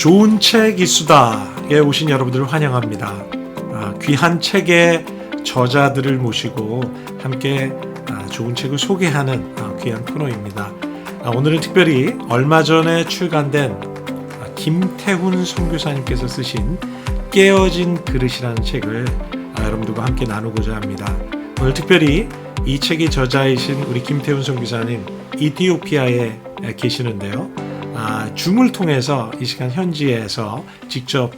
좋은 책 이수다에 오신 여러분들을 환영합니다. 귀한 책의 저자들을 모시고 함께 좋은 책을 소개하는 귀한 코너입니다. 오늘은 특별히 얼마 전에 출간된 김태훈 선교사님께서 쓰신 깨어진 그릇이라는 책을 여러분들과 함께 나누고자 합니다. 오늘 특별히 이 책의 저자이신 우리 김태훈 선교사님 이티오피아에 계시는데요. 줌을 통해서 이 시간 현지에서 직접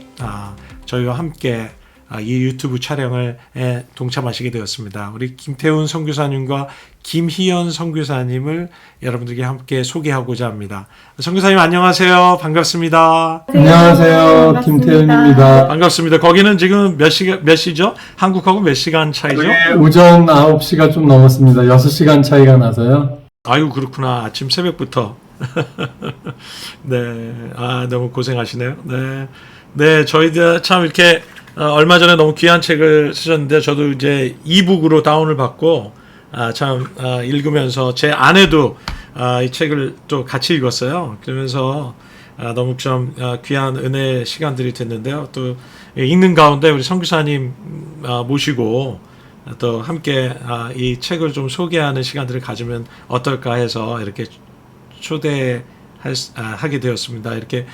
저희와 함께 이 유튜브 촬영을 동참하시게 되었습니다. 우리 김태훈 선교사님과 김희연 선교사님을 여러분들께 함께 소개하고자 합니다. 선교사님 안녕하세요. 반갑습니다. 안녕하세요. 반갑습니다. 김태훈입니다. 반갑습니다. 거기는 지금 몇 시죠? 한국하고 몇 시간 차이죠? 오전 9시가 좀 넘었습니다. 6시간 차이가 나서요. 아유 그렇구나. 아침 새벽부터. 네, 너무 고생하시네요. 네, 저희들 참 이렇게 얼마 전에 너무 귀한 책을 쓰셨는데 저도 이제 이북으로 다운을 받고 참 읽으면서 제 아내도 이 책을 또 같이 읽었어요. 그러면서 너무 좀 귀한 은혜의 시간들이 됐는데요. 또 읽는 가운데 우리 선교사님 모시고 또 함께 이 책을 좀 소개하는 시간들을 가지면 어떨까 해서 이렇게 초대하게 되었습니다. 이렇게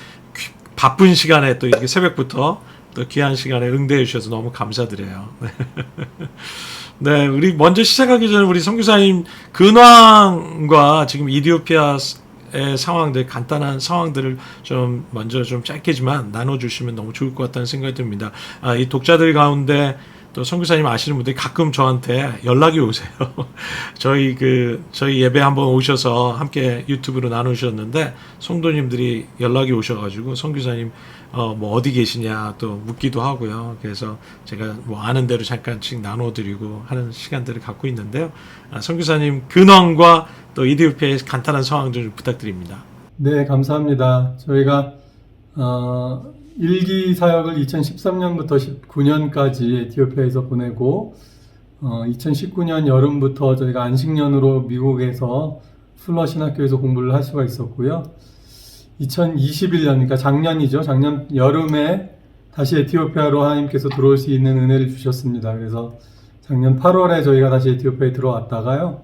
바쁜 시간에 또 이렇게 새벽부터 또 귀한 시간에 응대해 주셔서 너무 감사드려요. 네, 우리 먼저 시작하기 전에 우리 선교사님 근황과 지금 이디오피아의 상황들, 간단한 상황들을 좀 먼저 좀 짧게지만 나눠주시면 너무 좋을 것 같다는 생각이 듭니다. 이 독자들 가운데 또 선교사님 아시는 분들이 가끔 저한테 연락이 오세요. 저희 예배 한번 오셔서 함께 유튜브로 나누셨는데 성도님들이 연락이 오셔가지고 선교사님 뭐 어디 계시냐 또 묻기도 하고요. 그래서 제가 뭐 아는 대로 잠깐씩 나눠드리고 하는 시간들을 갖고 있는데요. 선교사님 근황과 또 이디오피아의 간단한 상황 좀 부탁드립니다. 네, 감사합니다. 저희가 일기 사역을 2013년부터 19년까지 에티오피아에서 보내고 2019년 여름부터 저희가 안식년으로 미국에서 풀러 신학교에서 공부를 할 수가 있었고요. 2021년, 그러니까 작년이죠. 작년 여름에 다시 에티오피아로 하나님께서 들어올 수 있는 은혜를 주셨습니다. 그래서 작년 8월에 저희가 다시 에티오피아에 들어왔다가요.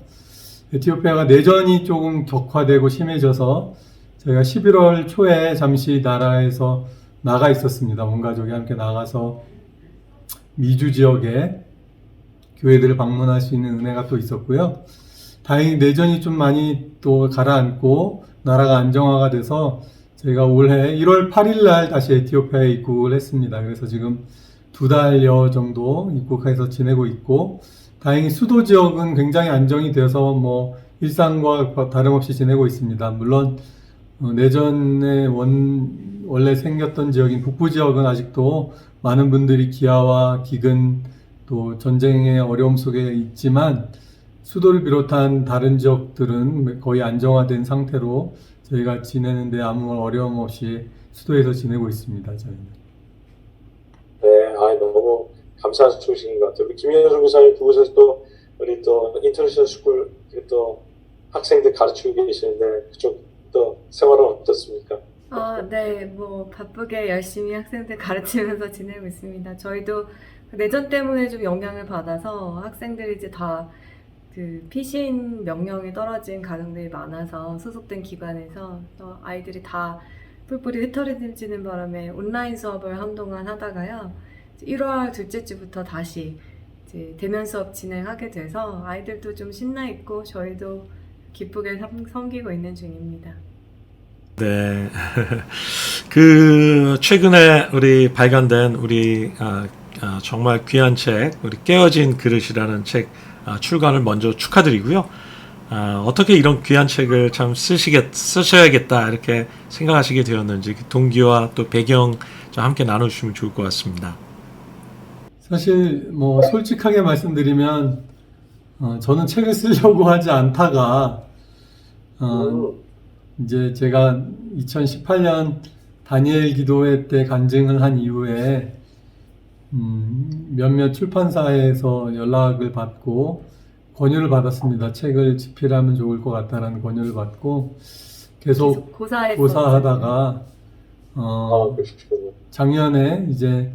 에티오피아가 내전이 조금 격화되고 심해져서 저희가 11월 초에 잠시 나라에서 나가 있었습니다. 온 가족이 함께 나가서 미주 지역에 교회들을 방문할 수 있는 은혜가 또 있었고요. 다행히 내전이 좀 많이 또 가라앉고 나라가 안정화가 돼서 저희가 올해 1월 8일 날 다시 에티오피아에 입국을 했습니다. 그래서 지금 2달여 정도 입국해서 지내고 있고 다행히 수도 지역은 굉장히 안정이 되어서 뭐 일상과 다름없이 지내고 있습니다. 물론 내전에 원래 생겼던 지역인 북부 지역은 아직도 많은 분들이 기아와 기근 또 전쟁의 어려움 속에 있지만 수도를 비롯한 다른 지역들은 거의 안정화된 상태로 저희가 지내는데 아무 어려움 없이 수도에서 지내고 있습니다. 저희는. 네, 너무 감사한 소식인 것 같아요. 우리 김희연 선교사님 그곳에서 또 우리 또 인터내셔널 스쿨 또 학생들 가르치고 계시는데 그쪽 또 생활은 어떻습니까? 네, 뭐 바쁘게 열심히 학생들 가르치면서 지내고 있습니다. 저희도 내전 때문에 좀 영향을 받아서 학생들이 이제 다 그 피신 명령이 떨어진 가정들이 많아서 소속된 기관에서 아이들이 다 뿔뿔이 흩어지는 바람에 온라인 수업을 한동안 하다가요. 1월 둘째 주부터 다시 이제 대면 수업 진행하게 돼서 아이들도 좀 신나 있고 저희도 기쁘게 섬기고 있는 중입니다. 네. 최근에 우리 발간된 우리 정말 귀한 책, 우리 깨어진 그릇이라는 책 출간을 먼저 축하드리고요. 어떻게 이런 귀한 책을 참 쓰셔야겠다 이렇게 생각하시게 되었는지 그 동기와 또 배경 좀 함께 나눠주시면 좋을 것 같습니다. 사실 뭐 솔직하게 말씀드리면 저는 책을 쓰려고 하지 않다가 이제 제가 2018년 다니엘 기도회 때 간증을 한 이후에 몇몇 출판사에서 연락을 받고 권유를 받았습니다. 책을 집필하면 좋을 것 같다라는 권유를 받고 계속 고사하다가 그러시군요. 작년에 이제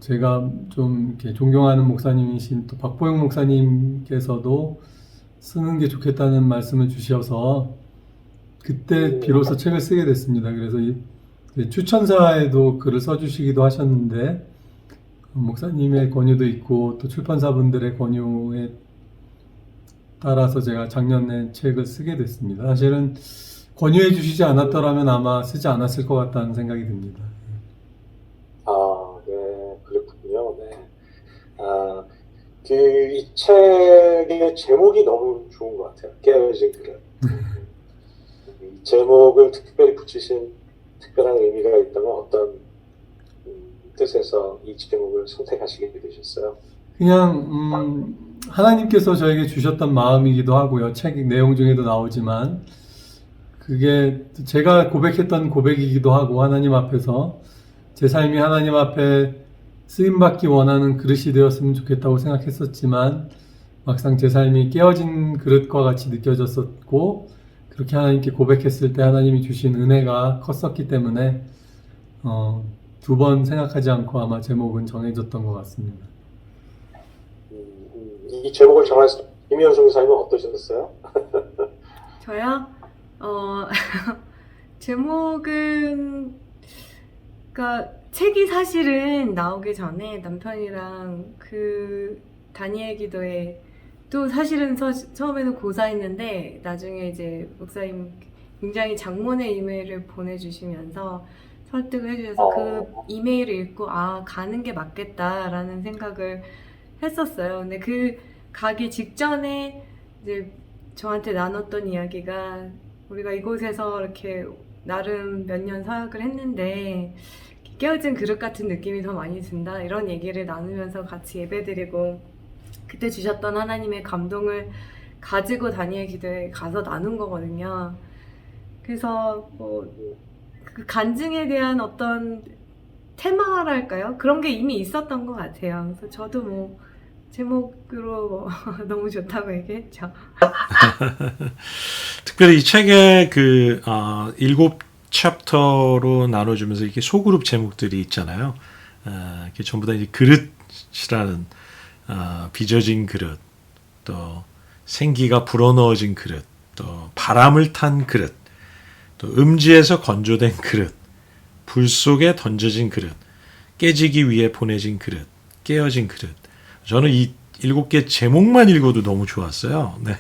제가 좀 이렇게 존경하는 목사님이신 또 박보영 목사님께서도 쓰는 게 좋겠다는 말씀을 주셔서 그때 비로소 책을 쓰게 됐습니다. 그래서 추천사에도 글을 써주시기도 하셨는데 목사님의 권유도 있고 또 출판사분들의 권유에 따라서 제가 작년에 책을 쓰게 됐습니다. 사실은 권유해 주시지 않았더라면 아마 쓰지 않았을 것 같다는 생각이 듭니다. 네, 그렇군요. 네. 이 책의 제목이 너무 좋은 것 같아요. 깨어진 그릇. 이 제목을 특별히 붙이신 특별한 의미가 있다면 어떤 뜻에서 이 제목을 선택하시게 되셨어요? 그냥 하나님께서 저에게 주셨던 마음이기도 하고요. 책 내용 중에도 나오지만 그게 제가 고백했던 고백이기도 하고 하나님 앞에서 제 삶이 하나님 앞에 쓰임받기 원하는 그릇이 되었으면 좋겠다고 생각했었지만 막상 제 삶이 깨어진 그릇과 같이 느껴졌었고 그렇게 하나님께 고백했을 때 하나님이 주신 은혜가 컸었기 때문에 2번 생각하지 않고 아마 제목은 정해졌던 것 같습니다. 이 제목을 정했을 때 김현수 목사님은 어떠셨어요? 저요? 제목은, 그러니까 책이 사실은 나오기 전에 남편이랑 그 다니엘 기도에 또 사실은 처음에는 고사했는데 나중에 이제 목사님 굉장히 장문의 이메일을 보내주시면서 설득을 해주셔서 그 이메일을 읽고 가는 게 맞겠다라는 생각을 했었어요. 근데 그 가기 직전에 이제 저한테 나눴던 이야기가 우리가 이곳에서 이렇게 나름 몇 년 사역을 했는데 깨어진 그릇 같은 느낌이 더 많이 든다 이런 얘기를 나누면서 같이 예배드리고 그때 주셨던 하나님의 감동을 가지고 다니엘 기도에 가서 나눈 거거든요. 그래서 그 간증에 대한 어떤 테마랄까요? 그런 게 이미 있었던 것 같아요. 그래서 저도 제목으로 너무 좋다고 얘기했죠. 특별히 이 책에 그 7챕터로 나눠주면서 이렇게 소그룹 제목들이 있잖아요. 이게 전부 다 이제 그릇이라는 빚어진 그릇, 또 생기가 불어넣어진 그릇, 또 바람을 탄 그릇, 또 음지에서 건조된 그릇, 불 속에 던져진 그릇, 깨지기 위해 보내진 그릇, 깨어진 그릇. 저는 이 7개 제목만 읽어도 너무 좋았어요. 네.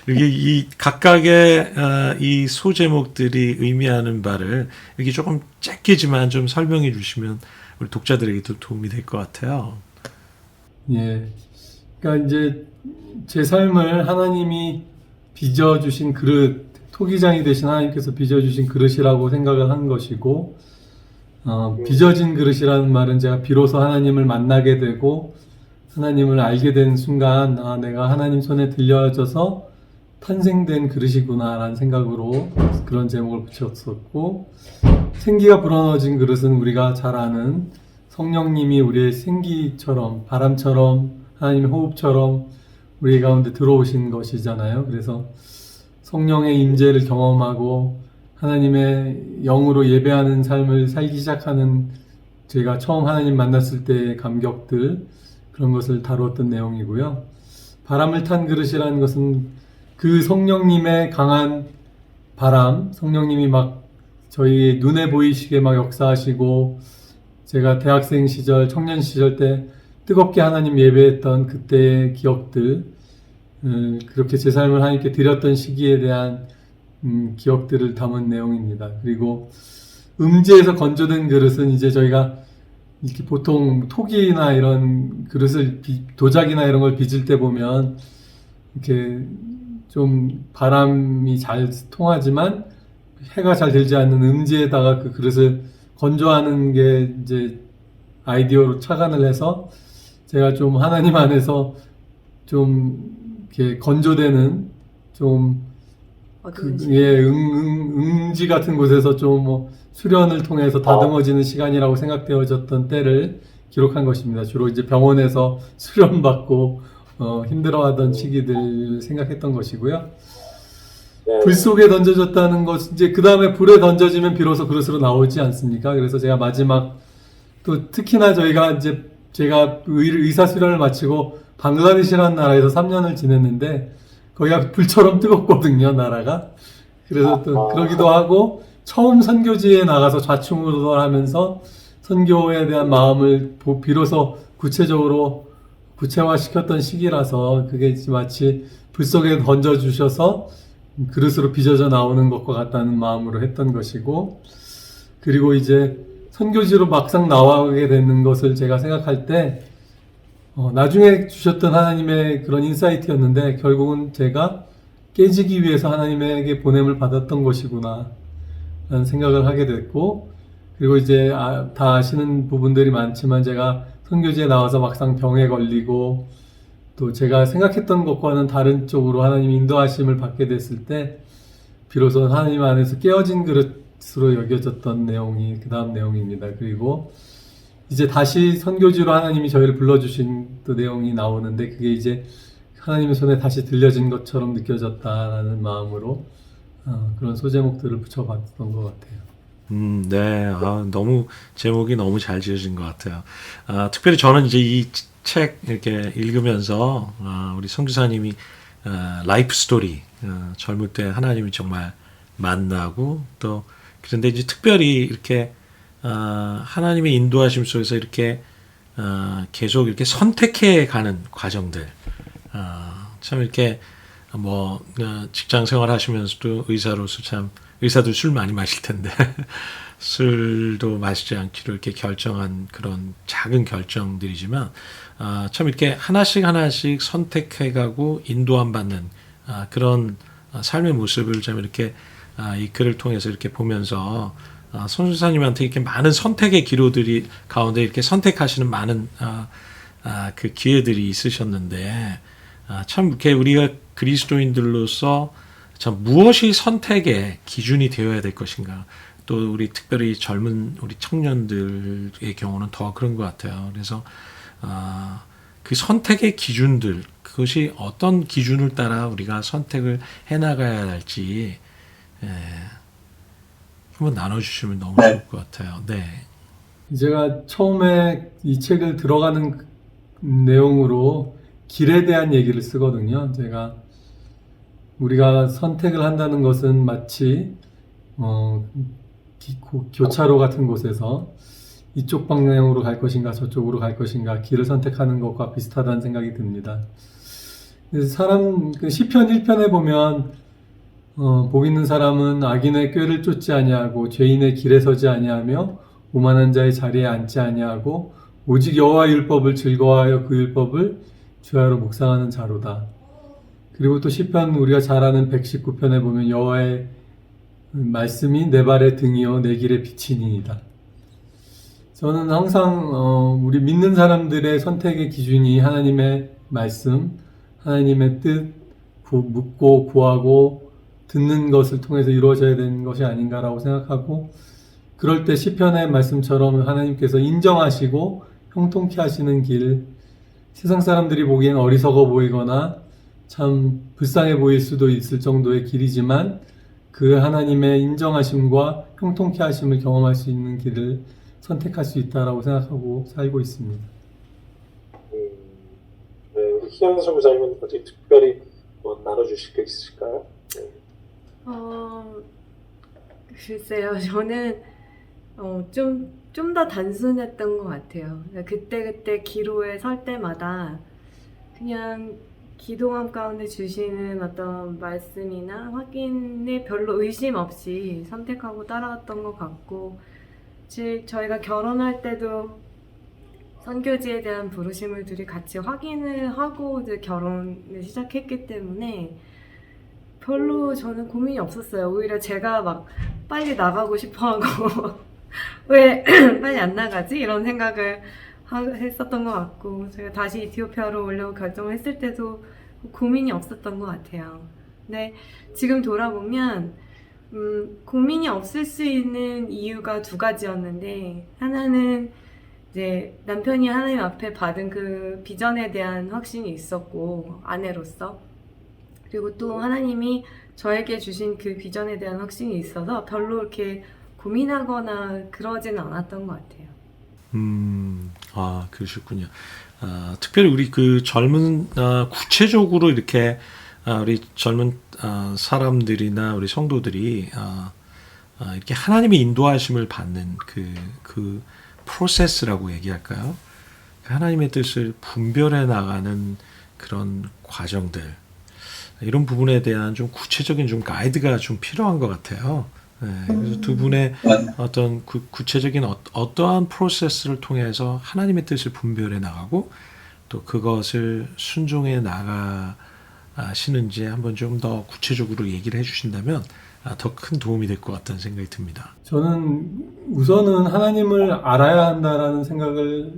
이게 이 각각의 이 소제목들이 의미하는 바를 이렇게 조금 짧게지만 좀 설명해 주시면 우리 독자들에게도 도움이 될 것 같아요. 예. 그러니까 이제 제 삶을 하나님이 빚어주신 그릇, 토기장이 되신 하나님께서 빚어주신 그릇이라고 생각을 한 것이고, 빚어진 그릇이라는 말은 제가 비로소 하나님을 만나게 되고, 하나님을 알게 된 순간, 내가 하나님 손에 들려져서 탄생된 그릇이구나, 라는 생각으로 그런 제목을 붙였었고, 생기가 불어넣어진 그릇은 우리가 잘 아는 성령님이 우리의 생기처럼, 바람처럼, 하나님의 호흡처럼 우리 가운데 들어오신 것이잖아요. 그래서 성령의 임재를 경험하고 하나님의 영으로 예배하는 삶을 살기 시작하는 제가 처음 하나님 만났을 때의 감격들, 그런 것을 다루었던 내용이고요. 바람을 탄 그릇이라는 것은 그 성령님의 강한 바람, 성령님이 막 저희 눈에 보이시게 막 역사하시고, 제가 대학생 시절, 청년 시절 때 뜨겁게 하나님 예배했던 그때의 기억들, 그렇게 제 삶을 하나님께 드렸던 시기에 대한 기억들을 담은 내용입니다. 그리고 음지에서 건조된 그릇은 이제 저희가 이렇게 보통 톡이나 이런 그릇을 도자기나 이런 걸 빚을 때 보면 이렇게 좀 바람이 잘 통하지만 해가 잘 들지 않는 음지에다가 그 그릇을 건조하는 게 이제 아이디어로 착안을 해서 제가 좀 하나님 안에서 좀 이렇게 건조되는 좀 음지 같은 곳에서 좀 수련을 통해서 다듬어지는 시간이라고 생각되어졌던 때를 기록한 것입니다. 주로 이제 병원에서 수련받고 힘들어하던 시기들 생각했던 것이고요. 네. 불 속에 던져졌다는 것, 이제 그 다음에 불에 던져지면 비로소 그릇으로 나오지 않습니까? 그래서 제가 마지막, 또 특히나 저희가 이제 제가 의사 수련을 마치고 방글라데시라는 나라에서 3년을 지냈는데 거기가 불처럼 뜨겁거든요, 나라가. 그래서 또 그러기도 하고 처음 선교지에 나가서 좌충우돌 하면서 선교에 대한 마음을 비로소 구체적으로 구체화시켰던 시기라서 그게 마치 불 속에 던져주셔서 그릇으로 빚어져 나오는 것과 같다는 마음으로 했던 것이고, 그리고 이제 선교지로 막상 나가게 되는 것을 제가 생각할 때 나중에 주셨던 하나님의 그런 인사이트였는데 결국은 제가 깨지기 위해서 하나님에게 보냄을 받았던 것이구나 라는 생각을 하게 됐고, 그리고 이제 다 아시는 부분들이 많지만 제가 선교지에 나와서 막상 병에 걸리고 또 제가 생각했던 것과는 다른 쪽으로 하나님 인도하심을 받게 됐을 때 비로소 하나님 안에서 깨어진 그릇으로 여겨졌던 내용이 그 다음 내용입니다. 그리고 이제 다시 선교지로 하나님이 저희를 불러주신 또 내용이 나오는데 그게 이제 하나님의 손에 다시 들려진 것처럼 느껴졌다라는 마음으로 그런 소제목들을 붙여봤던 것 같아요. 네. 너무, 제목이 너무 잘 지어진 것 같아요. 특별히 저는 이제 이 책 이렇게 읽으면서, 우리 선교사님이, 라이프 스토리, 젊을 때 하나님이 정말 만나고, 또, 그런데 이제 특별히 이렇게, 하나님의 인도하심 속에서 이렇게, 계속 이렇게 선택해 가는 과정들, 참 이렇게, 직장 생활 하시면서도 의사로서 참, 의사도 술 많이 마실 텐데 술도 마시지 않기로 이렇게 결정한 그런 작은 결정들이지만 참 이렇게 하나씩 하나씩 선택해가고 인도함 받는 그런 삶의 모습을 좀 이렇게 이 글을 통해서 이렇게 보면서 선교사님한테 이렇게 많은 선택의 기로들이 가운데 이렇게 선택하시는 많은 그 기회들이 있으셨는데 참 이렇게 우리가 그리스도인들로서 참 무엇이 선택의 기준이 되어야 될 것인가. 또 우리 특별히 젊은 우리 청년들의 경우는 더 그런 것 같아요. 그래서 그 선택의 기준들, 그것이 어떤 기준을 따라 우리가 선택을 해나가야 할지 한번 나눠주시면 너무 좋을 것 같아요. 네. 제가 처음에 이 책을 들어가는 내용으로 길에 대한 얘기를 쓰거든요. 제가 우리가 선택을 한다는 것은 마치 교차로 같은 곳에서 이쪽 방향으로 갈 것인가 저쪽으로 갈 것인가 길을 선택하는 것과 비슷하다는 생각이 듭니다. 그래서 시편 1편에 보면 복 있는 사람은 악인의 꾀를 쫓지 아니하고 죄인의 길에 서지 아니하며 오만한 자의 자리에 앉지 아니하고 오직 여호와의 율법을 즐거워하여 그 율법을 주야로 묵상하는 자로다. 그리고 또 시편 우리가 잘 아는 119편에 보면 여호와의 말씀이 내 발의 등이요 내 길의 빛이니이다. 저는 항상 우리 믿는 사람들의 선택의 기준이 하나님의 말씀, 하나님의 뜻, 묻고 구하고 듣는 것을 통해서 이루어져야 되는 것이 아닌가라고 생각하고, 그럴 때 시편의 말씀처럼 하나님께서 인정하시고 형통케 하시는 길, 세상 사람들이 보기엔 어리석어 보이거나 참 불쌍해 보일 수도 있을 정도의 길이지만 그 하나님의 인정하심과 형통케 하심을 경험할 수 있는 길을 선택할 수 있다라고 생각하고 살고 있습니다. 네, 우리 희연 선교사님은 어떻게 특별히 나눠주실 게 있으실까요? 네. 글쎄요, 저는 좀 더 단순했던 것 같아요. 그때 기로에 설 때마다 그냥 기도함 가운데 주시는 어떤 말씀이나 확인에 별로 의심 없이 선택하고 따라갔던 것 같고, 즉 저희가 결혼할 때도 선교지에 대한 부르심을 둘이 같이 확인을 하고 이제 결혼을 시작했기 때문에 별로 저는 고민이 없었어요. 오히려 제가 막 빨리 나가고 싶어하고 왜 빨리 안 나가지? 이런 생각을 했었던 것 같고, 제가 다시 이티오피아로 오려고 결정을 했을 때도 고민이 없었던 것 같아요. 근데 지금 돌아보면 고민이 없을 수 있는 이유가 두 가지였는데, 하나는 이제 남편이 하나님 앞에 받은 그 비전에 대한 확신이 있었고, 아내로서. 그리고 또 하나님이 저에게 주신 그 비전에 대한 확신이 있어서 별로 이렇게 고민하거나 그러지는 않았던 것 같아요. 그러셨군요. 특별히 우리 그 젊은, 구체적으로 이렇게, 우리 젊은, 사람들이나 우리 성도들이, 이렇게 하나님의 인도하심을 받는 그 프로세스라고 얘기할까요? 하나님의 뜻을 분별해 나가는 그런 과정들, 이런 부분에 대한 좀 구체적인 좀 가이드가 좀 필요한 것 같아요. 네, 그래서 두 분의 어떤 구체적인 어떠한 프로세스를 통해서 하나님의 뜻을 분별해 나가고 또 그것을 순종해 나가시는지 한번 좀 더 구체적으로 얘기를 해주신다면 더 큰 도움이 될 것 같다는 생각이 듭니다. 저는 우선은 하나님을 알아야 한다라는 생각을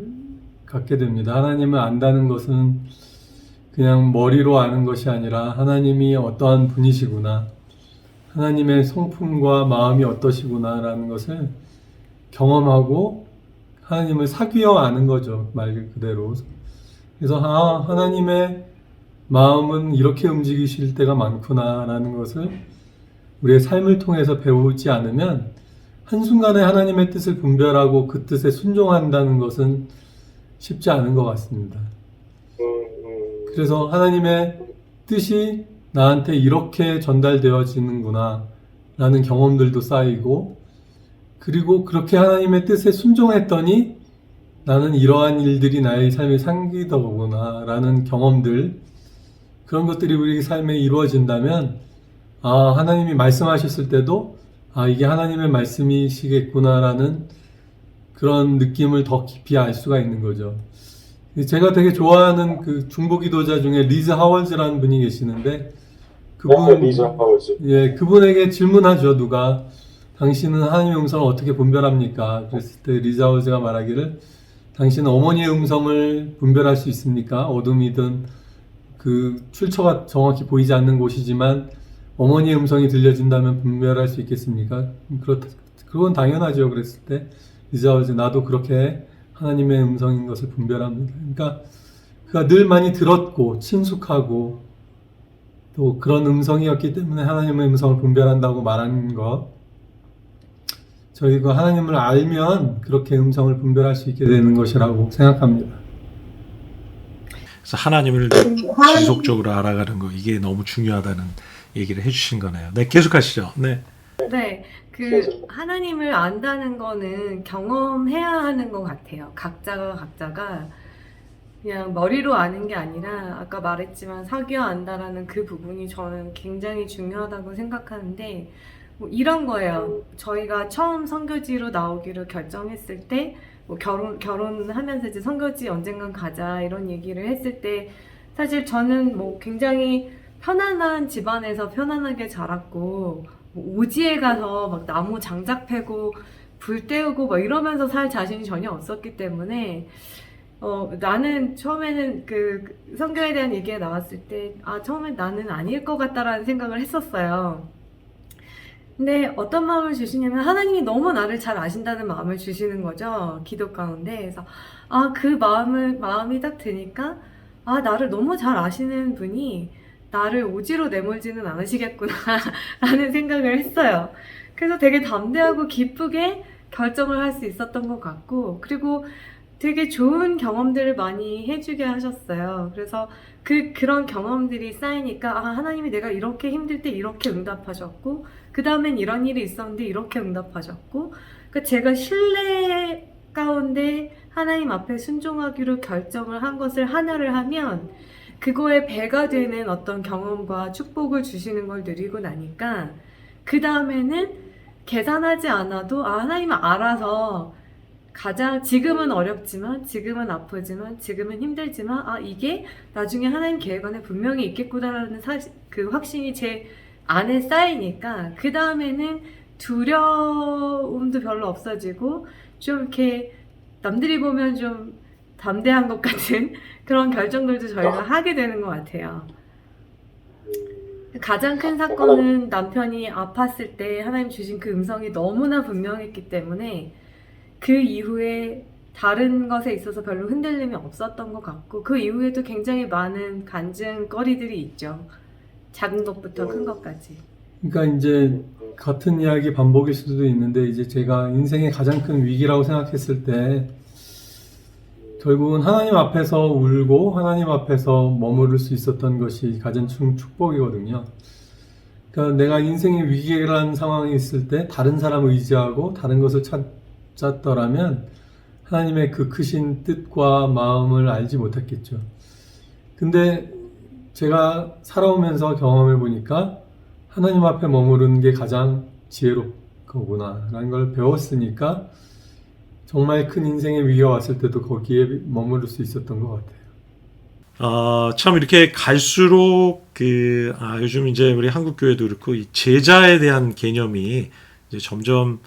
갖게 됩니다. 하나님을 안다는 것은 그냥 머리로 아는 것이 아니라 하나님이 어떠한 분이시구나, 하나님의 성품과 마음이 어떠시구나라는 것을 경험하고 하나님을 사귀어 아는 거죠, 말 그대로. 그래서 하나님의 마음은 이렇게 움직이실 때가 많구나라는 것을 우리의 삶을 통해서 배우지 않으면 한순간에 하나님의 뜻을 분별하고 그 뜻에 순종한다는 것은 쉽지 않은 것 같습니다. 그래서 하나님의 뜻이 나한테 이렇게 전달되어지는구나 라는 경험들도 쌓이고, 그리고 그렇게 하나님의 뜻에 순종했더니 나는 이러한 일들이 나의 삶에 생기더구나 라는 경험들, 그런 것들이 우리 삶에 이루어진다면 하나님이 말씀하셨을 때도 이게 하나님의 말씀이시겠구나 라는 그런 느낌을 더 깊이 알 수가 있는 거죠. 제가 되게 좋아하는 그 중보기도자 중에 리즈 하월즈라는 분이 계시는데, 리즈 하월즈. 그분에게 질문하죠. 누가 당신은 하나님의 음성을 어떻게 분별합니까? 그랬을 때 리즈 하월즈가 말하기를, 당신은 어머니의 음성을 분별할 수 있습니까? 어둠이든 그 출처가 정확히 보이지 않는 곳이지만 어머니의 음성이 들려진다면 분별할 수 있겠습니까? 그건 당연하죠. 그랬을 때 리즈 하월즈, 나도 그렇게 하나님의 음성인 것을 분별합니다. 그러니까 그가 늘 많이 들었고 친숙하고 또 그런 음성이었기 때문에 하나님의 음성을 분별한다고 말하는 것, 저희가 하나님을 알면 그렇게 음성을 분별할 수 있게 되는 것이라고 생각합니다. 그래서 하나님을 지속적으로 알아가는 거, 이게 너무 중요하다는 얘기를 해주신 거네요. 네, 계속하시죠. 네. 네, 그 하나님을 안다는 거는 경험해야 하는 것 같아요. 각자가 그냥 머리로 아는 게 아니라 아까 말했지만 사귀어 안다라는 그 부분이 저는 굉장히 중요하다고 생각하는데, 뭐 이런 거예요. 저희가 처음 선교지로 나오기로 결정했을 때, 뭐 결혼하면서 이제 선교지 언젠간 가자 이런 얘기를 했을 때, 사실 저는 뭐 굉장히 편안한 집안에서 편안하게 자랐고, 뭐 오지에 가서 막 나무 장작 패고 불 때우고 막 이러면서 살 자신이 전혀 없었기 때문에 나는 처음에는 그 선교에 대한 얘기가 나왔을 때 처음엔 나는 아닐 것 같다라는 생각을 했었어요. 근데 어떤 마음을 주시냐면 하나님이 너무 나를 잘 아신다는 마음을 주시는 거죠. 기도 가운데. 그래서 그 마음이 딱 드니까 나를 너무 잘 아시는 분이 나를 오지로 내몰지는 않으시겠구나 라는 생각을 했어요. 그래서 되게 담대하고 기쁘게 결정을 할 수 있었던 것 같고, 그리고 되게 좋은 경험들을 많이 해주게 하셨어요. 그래서 그런 경험들이 쌓이니까 하나님이 내가 이렇게 힘들 때 이렇게 응답하셨고, 그 다음엔 이런 일이 있었는데 이렇게 응답하셨고, 그러니까 제가 신뢰 가운데 하나님 앞에 순종하기로 결정을 한 것을 하나를 하면 그거에 배가 되는 어떤 경험과 축복을 주시는 걸 누리고 나니까, 그 다음에는 계산하지 않아도 하나님은 알아서 지금은 어렵지만, 지금은 아프지만, 지금은 힘들지만 이게 나중에 하나님 계획 안에 분명히 있겠구나라는 그 확신이 제 안에 쌓이니까, 그 다음에는 두려움도 별로 없어지고 좀 이렇게 남들이 보면 좀 담대한 것 같은 그런 결정들도 저희가 하게 되는 것 같아요. 가장 큰 사건은 남편이 아팠을 때 하나님 주신 그 음성이 너무나 분명했기 때문에 그 이후에 다른 것에 있어서 별로 흔들림이 없었던 것 같고, 그 이후에도 굉장히 많은 간증거리들이 있죠. 작은 것부터 큰 것까지. 그러니까 이제 같은 이야기 반복일 수도 있는데 이제 제가 인생의 가장 큰 위기라고 생각했을 때 결국은 하나님 앞에서 울고 하나님 앞에서 머무를 수 있었던 것이 가장 큰 축복이거든요. 그러니까 내가 인생의 위기라는 상황이 있을 때 다른 사람을 의지하고 다른 것을 찾았더라면 하나님의 그 크신 뜻과 마음을 알지 못했겠죠. 근데 제가 살아오면서 경험해 보니까 하나님 앞에 머무르는 게 가장 지혜롭구나 라는 걸 배웠으니까 정말 큰 인생의 위기가 왔을 때도 거기에 머무를 수 있었던 것 같아요. 참 이렇게 갈수록 요즘 이제 우리 한국 교회도 그렇고 이 제자에 대한 개념이 이제 점점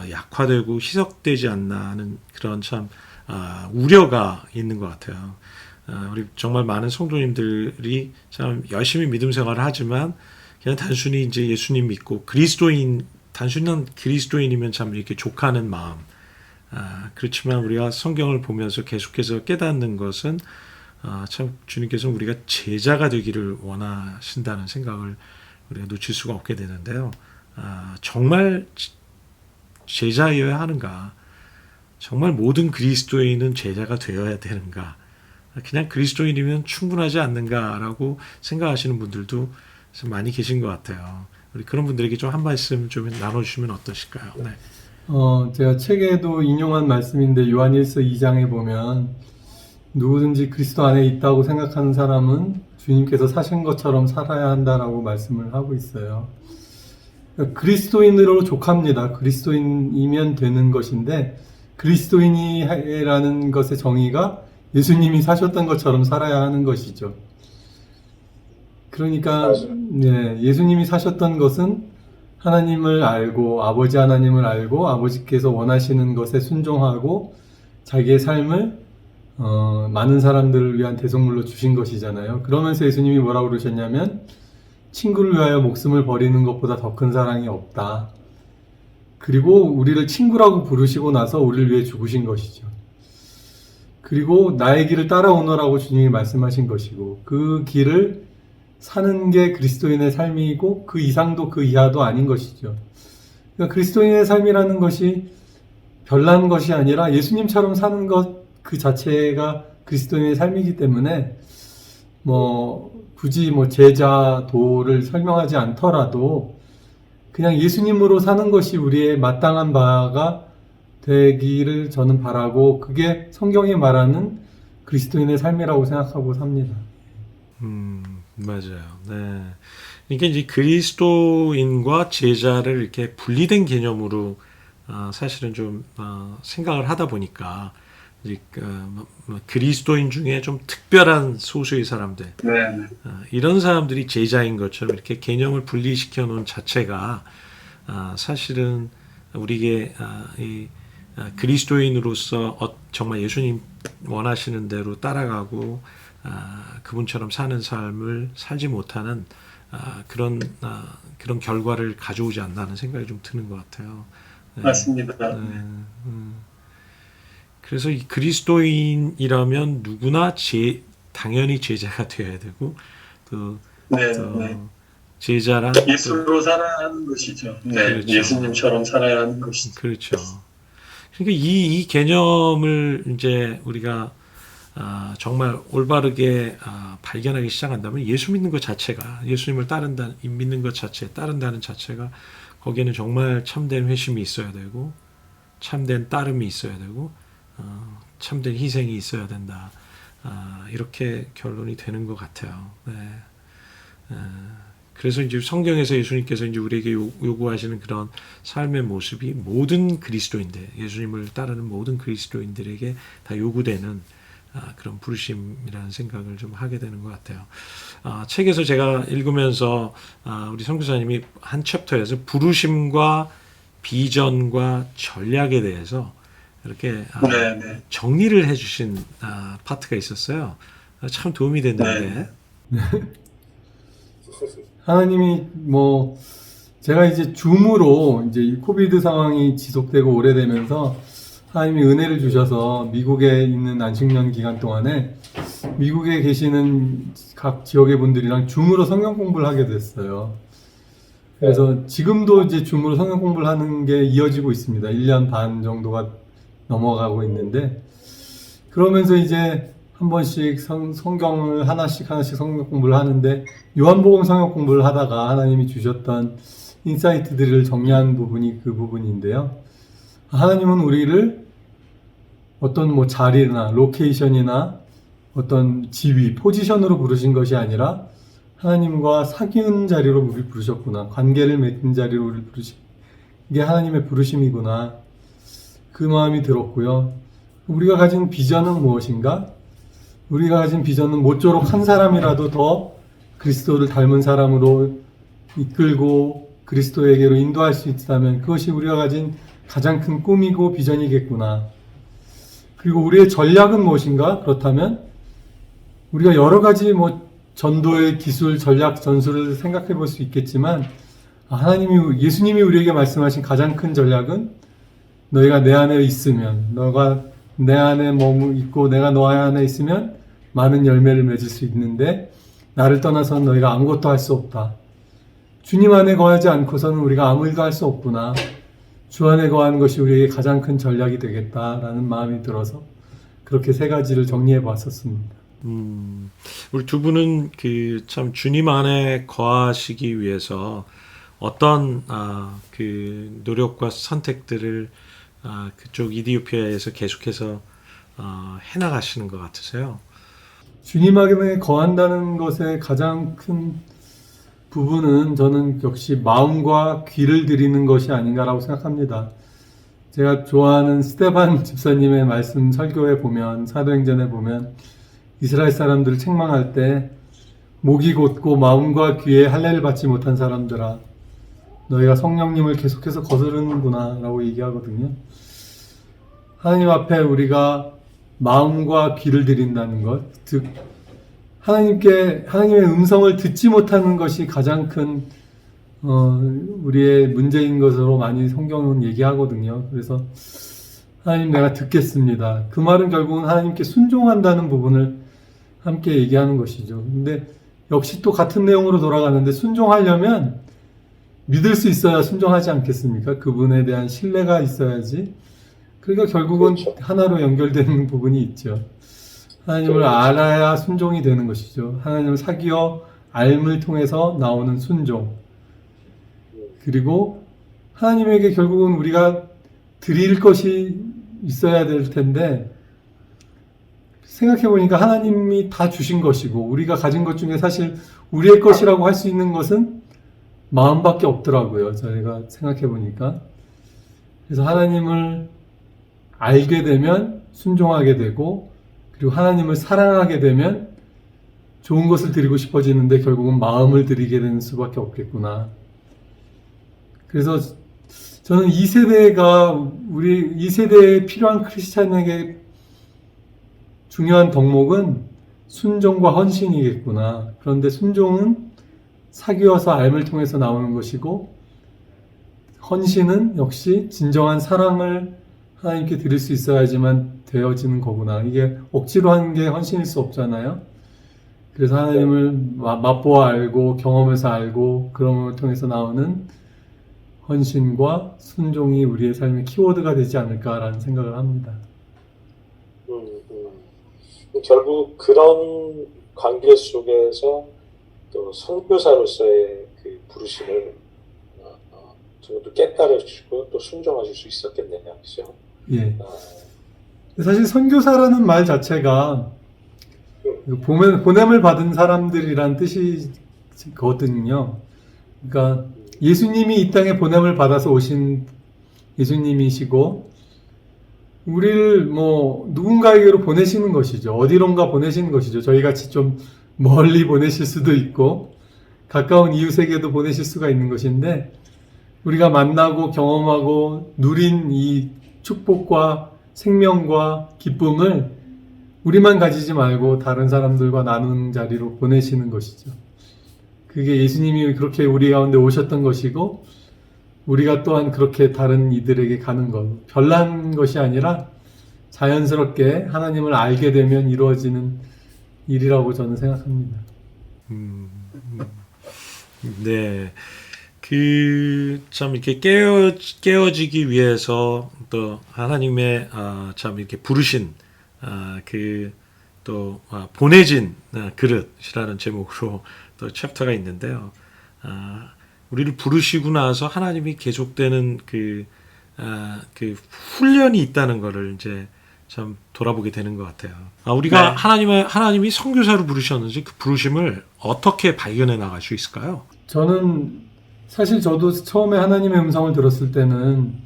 약화되고 희석되지 않나 하는 그런 참 우려가 있는 것 같아요. 우리 정말 많은 성도님들이 참 열심히 믿음 생활을 하지만 그냥 단순히 이제 예수님 믿고 단순한 그리스도인이면 참 이렇게 족하는 마음. 그렇지만 우리가 성경을 보면서 계속해서 깨닫는 것은 참 주님께서 우리가 제자가 되기를 원하신다는 생각을 우리가 놓칠 수가 없게 되는데요. 정말 제자여야 하는가? 정말 모든 그리스도인은 제자가 되어야 되는가? 그냥 그리스도인이면 충분하지 않는가라고 생각하시는 분들도 많이 계신 것 같아요. 우리 그런 분들에게 좀 한 말씀 좀 나눠주시면 어떠실까요? 네. 제가 책에도 인용한 말씀인데 요한일서 2장에 보면 누구든지 그리스도 안에 있다고 생각하는 사람은 주님께서 사신 것처럼 살아야 한다라고 말씀을 하고 있어요. 그러니까 그리스도인으로 족합니다. 그리스도인이면 되는 것인데 그리스도인이라는 것의 정의가 예수님이 사셨던 것처럼 살아야 하는 것이죠. 그러니까 네, 예수님이 사셨던 것은 하나님을 알고 아버지 하나님을 알고 아버지께서 원하시는 것에 순종하고 자기의 삶을 많은 사람들을 위한 대속물로 주신 것이잖아요. 그러면서 예수님이 뭐라고 그러셨냐면 친구를 위하여 목숨을 버리는 것보다 더 큰 사랑이 없다. 그리고 우리를 친구라고 부르시고 나서 우리를 위해 죽으신 것이죠. 그리고 나의 길을 따라오너라고 주님이 말씀하신 것이고 그 길을 사는 게 그리스도인의 삶이고 그 이상도 그 이하도 아닌 것이죠. 그러니까 그리스도인의 삶이라는 것이 별난 것이 아니라 예수님처럼 사는 것 그 자체가 그리스도인의 삶이기 때문에 굳이 제자도를 설명하지 않더라도 그냥 예수님으로 사는 것이 우리의 마땅한 바가 되기를 저는 바라고 그게 성경이 말하는 그리스도인의 삶이라고 생각하고 삽니다. 맞아요. 네. 그러니까 이제 그리스도인과 제자를 이렇게 분리된 개념으로 사실은 좀 생각을 하다 보니까 이제 그리스도인 중에 좀 특별한 소수의 사람들, 이런 사람들이 제자인 것처럼 이렇게 개념을 분리시켜 놓은 자체가 사실은 우리에게 그리스도인으로서 정말 예수님 원하시는 대로 따라가고 그분처럼 사는 삶을 살지 못하는 그런 결과를 가져오지 않나는 생각이 좀 드는 것 같아요. 네. 맞습니다. 그래서 이 그리스도인이라면 누구나 당연히 제자가 되어야 되고 또 제자란 예수로 살아야 하는 것이죠. 네, 그렇죠. 예수님처럼 살아야 하는 것이죠. 그렇죠. 그러니까 이 개념을 이제 우리가 정말 올바르게 발견하기 시작한다면 예수 믿는 것 자체가 예수님을 믿는 것 자체 따른다는 자체가 거기에는 정말 참된 회심이 있어야 되고 참된 따름이 있어야 되고 참된 희생이 있어야 된다. 이렇게 결론이 되는 것 같아요. 네. 그래서 이제 성경에서 예수님께서 이제 우리에게 요구하시는 그런 삶의 모습이 모든 그리스도인들, 예수님을 따르는 모든 그리스도인들에게 다 요구되는 그런 부르심이라는 생각을 좀 하게 되는 것 같아요. 책에서 제가 읽으면서 우리 선교사님이 한 챕터에서 부르심과 비전과 전략에 대해서 이렇게 정리를 해주신 파트가 있었어요. 참 도움이 됐는데. 하나님이 제가 이제 줌으로 이제 이 코비드 상황이 지속되고 오래되면서 하나님이 은혜를 주셔서 미국에 있는 안식년 기간 동안에 미국에 계시는 각 지역의 분들이랑 줌으로 성경 공부를 하게 됐어요. 그래서 지금도 이제 줌으로 성경 공부를 하는 게 이어지고 있습니다. 1년 반 정도가 넘어가고 있는데, 그러면서 이제 한 번씩 성경을 하나씩 성경 공부를 하는데, 요한복음 성경 공부를 하다가 하나님이 주셨던 인사이트들을 정리한 부분이 그 부분인데요. 하나님은 우리를 어떤 뭐 자리나 로케이션이나 어떤 지위, 포지션으로 부르신 것이 아니라 하나님과 사귀는 자리로 우리 부르셨구나. 관계를 맺는 자리로 우리 부르신 이게 하나님의 부르심이구나. 그 마음이 들었고요. 우리가 가진 비전은 무엇인가? 우리가 가진 비전은 모쪼록 한 사람이라도 더 그리스도를 닮은 사람으로 이끌고 그리스도에게로 인도할 수 있다면 그것이 우리가 가진 가장 큰 꿈이고 비전이겠구나. 그리고 우리의 전략은 무엇인가? 그렇다면 우리가 여러 가지 뭐 전도의 기술, 전략, 전술을 생각해 볼 수 있겠지만 예수님이 우리에게 말씀하신 가장 큰 전략은 너희가 내 안에 있으면, 너가 내 안에 있고 내가 너 안에 있으면 많은 열매를 맺을 수 있는데 나를 떠나서는 너희가 아무것도 할 수 없다. 주님 안에 거하지 않고서는 우리가 아무 일도 할 수 없구나. 주 안에 거하는 것이 우리에게 가장 큰 전략이 되겠다라는 마음이 들어서 그렇게 세 가지를 정리해 봤었습니다. 우리 두 분은 그 참 주님 안에 거하시기 위해서 어떤 그 노력과 선택들을 그쪽 이디오피아에서 계속해서 해나가시는 것 같으세요? 주님 안에 거한다는 것의 가장 큰 부분은 저는 역시 마음과 귀를 드리는 것이 아닌가라고 생각합니다. 제가 좋아하는 스테반 집사님의 말씀 설교에 보면, 사도행전에 보면 이스라엘 사람들을 책망할 때 목이 곧고 마음과 귀에 할례를 받지 못한 사람들아 너희가 성령님을 계속해서 거스르는구나 라고 얘기하거든요. 하나님 앞에 우리가 마음과 귀를 드린다는 것, 즉 하나님의 음성을 듣지 못하는 것이 가장 큰 우리의 문제인 것으로 많이 성경은 얘기하거든요. 그래서 하나님 내가 듣겠습니다. 그 말은 결국은 하나님께 순종한다는 부분을 함께 얘기하는 것이죠. 근데 역시 또 같은 내용으로 돌아가는데 순종하려면 믿을 수 있어야 순종하지 않겠습니까? 그분에 대한 신뢰가 있어야지. 그러니까 결국은 그렇죠. 하나로 연결되는 부분이 있죠. 하나님을 알아야 순종이 되는 것이죠. 하나님을 사귀어 알을 통해서 나오는 순종. 그리고 하나님에게 결국은 우리가 드릴 것이 있어야 될 텐데 생각해보니까 하나님이 다 주신 것이고 우리가 가진 것 중에 사실 우리의 것이라고 할 수 있는 것은 마음밖에 없더라고요. 저희가 생각해보니까. 그래서 하나님을 알게 되면 순종하게 되고 그리고 하나님을 사랑하게 되면 좋은 것을 드리고 싶어지는데 결국은 마음을 드리게 되는 수밖에 없겠구나. 그래서 저는 이 세대에 필요한 크리스찬에게 중요한 덕목은 순종과 헌신이겠구나. 그런데 순종은 사귀어서 알을 통해서 나오는 것이고 헌신은 역시 진정한 사랑을 하나님께 드릴 수 있어야지만 되어지는 거구나. 이게 억지로 하는 게 헌신일 수 없잖아요. 그래서 하나님을 맛보아 알고 경험해서 알고 그런 걸 통해서 나오는 헌신과 순종이 우리의 삶의 키워드가 되지 않을까라는 생각을 합니다. 결국 그런 관계 속에서 또 선교사로서의 그 부르심을 또 깨달으시고 또 순종하실 수 있었겠네요. 그렇죠? 예. 사실 선교사라는 말 자체가 보냄을 받은 사람들이란 뜻이거든요. 그러니까 예수님이 이 땅에 보냄을 받아서 오신 예수님이시고 우리를 누군가에게로 보내시는 것이죠. 어디론가 보내시는 것이죠. 저희 같이 좀 멀리 보내실 수도 있고 가까운 이웃에게도 보내실 수가 있는 것인데 우리가 만나고 경험하고 누린 이 축복과 생명과 기쁨을 우리만 가지지 말고 다른 사람들과 나누는 자리로 보내시는 것이죠. 그게 예수님이 그렇게 우리 가운데 오셨던 것이고 우리가 또한 그렇게 다른 이들에게 가는 것, 별난 것이 아니라 자연스럽게 하나님을 알게 되면 이루어지는 일이라고 저는 생각합니다. 네. 참 이렇게 깨어지기 위해서 또 하나님의 참 이렇게 부르신 보내진 그릇이라는 제목으로 또 챕터가 있는데요. 우리를 부르시고 나서 하나님이 계속되는 그 훈련이 있다는 거를 이제 참 돌아보게 되는 것 같아요. 우리가 네. 하나님이 선교사로 부르셨는지 그 부르심을 어떻게 발견해 나갈 수 있을까요? 저는 사실 저도 처음에 하나님의 음성을 들었을 때는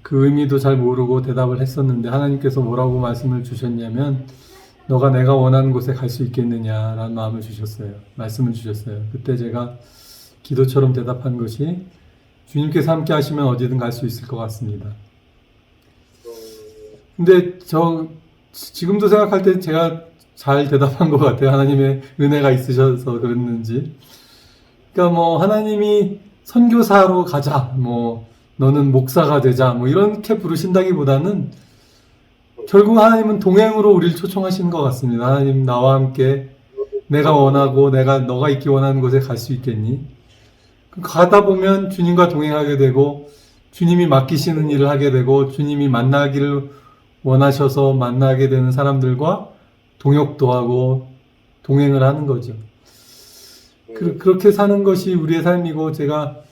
그 의미도 잘 모르고 대답을 했었는데 하나님께서 뭐라고 말씀을 주셨냐면 너가 내가 원하는 곳에 갈 수 있겠느냐라는 말씀을 주셨어요. 그때 제가 기도처럼 대답한 것이 주님께서 함께 하시면 어디든 갈 수 있을 것 같습니다. 근데 지금도 생각할 때 제가 잘 대답한 것 같아요. 하나님의 은혜가 있으셔서 그랬는지. 그러니까 뭐 하나님이 선교사로 가자, 뭐 너는 목사가 되자, 뭐 이렇게 부르신다기보다는 결국 하나님은 동행으로 우리를 초청하시는 것 같습니다. 하나님 나와 함께 내가 원하고 너가 있기 원하는 곳에 갈 수 있겠니? 가다 보면 주님과 동행하게 되고 주님이 맡기시는 일을 하게 되고 주님이 만나기를 원하셔서 만나게 되는 사람들과 동역도 하고 동행을 하는 거죠. 그렇게 사는 것이 우리의 삶이고 제가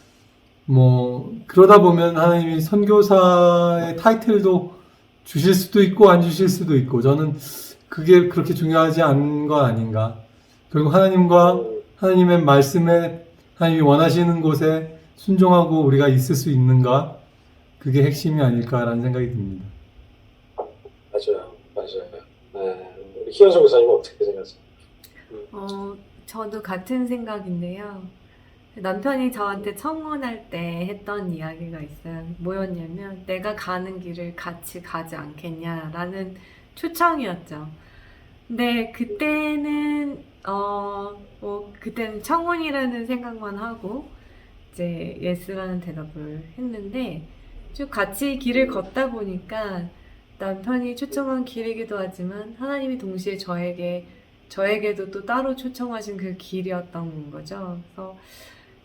그러다 보면 하나님이 선교사의 타이틀도 주실 수도 있고 안 주실 수도 있고 저는 그게 그렇게 중요하지 않은 거 아닌가. 결국 하나님과 하나님의 말씀에 하나님이 원하시는 곳에 순종하고 우리가 있을 수 있는가 그게 핵심이 아닐까라는 생각이 듭니다. 맞아요. 네. 우리 희연성 교사님은 어떻게 생각하세요? 저도 같은 생각인데요. 남편이 저한테 청혼할 때 했던 이야기가 있어요. 뭐였냐면 내가 가는 길을 같이 가지 않겠냐라는 초청이었죠. 근데 그때는 그때는 청혼이라는 생각만 하고 이제 예스라는 대답을 했는데 쭉 같이 길을 걷다 보니까 남편이 초청한 길이기도 하지만 하나님이 동시에 저에게도 또 따로 초청하신 그 길이었던 거죠. 그래서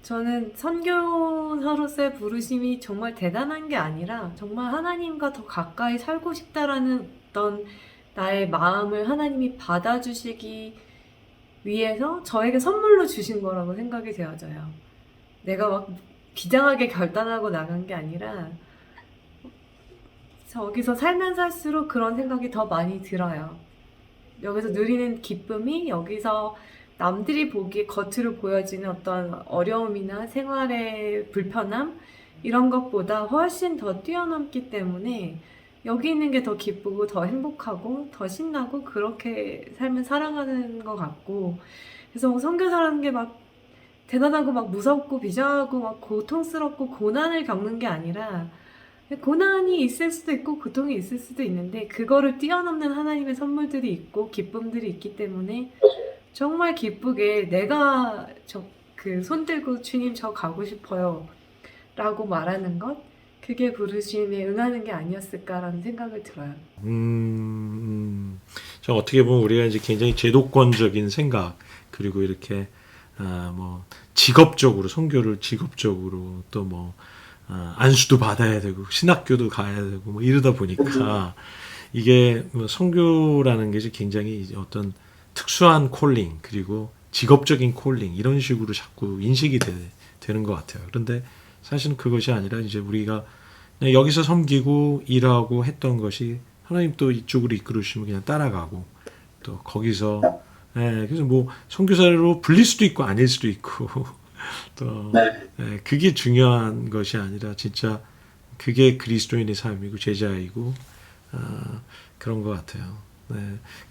저는 선교사로서의 부르심이 정말 대단한 게 아니라 정말 하나님과 더 가까이 살고 싶다라는 어떤 나의 마음을 하나님이 받아주시기 위해서 저에게 선물로 주신 거라고 생각이 되어져요. 내가 막 비장하게 결단하고 나간 게 아니라 저기서 살면 살수록 그런 생각이 더 많이 들어요. 여기서 누리는 기쁨이 여기서 남들이 보기에 겉으로 보여지는 어떤 어려움이나 생활의 불편함 이런 것보다 훨씬 더 뛰어넘기 때문에 여기 있는 게 더 기쁘고 더 행복하고 더 신나고 그렇게 삶을 살아가는 것 같고 그래서 선교사라는 게 막 대단하고 막 무섭고 비장하고 막 고통스럽고 고난을 겪는 게 아니라 고난이 있을 수도 있고 고통이 있을 수도 있는데 그거를 뛰어넘는 하나님의 선물들이 있고 기쁨들이 있기 때문에 정말 기쁘게 내가 손 들고 주님 저 가고 싶어요 라고 말하는 것 그게 부르심에 응하는 게 아니었을까라는 생각을 들어요. 저 어떻게 보면 우리가 이제 굉장히 제도권적인 생각 그리고 이렇게 직업적으로 선교를 직업적으로 또 안수도 받아야 되고 신학교도 가야 되고 이러다 보니까 이게 선교라는 게 굉장히 어떤 특수한 콜링 그리고 직업적인 콜링 이런 식으로 자꾸 인식이 되는 것 같아요. 그런데 사실은 그것이 아니라 이제 우리가 그냥 여기서 섬기고 일하고 했던 것이 하나님 또 이쪽으로 이끌으시면 그냥 따라가고 또 거기서 그래서 선교사로 불릴 수도 있고 아닐 수도 있고 또 그게 중요한 것이 아니라 진짜 그게 그리스도인의 삶이고 제자이고 그런 것 같아요.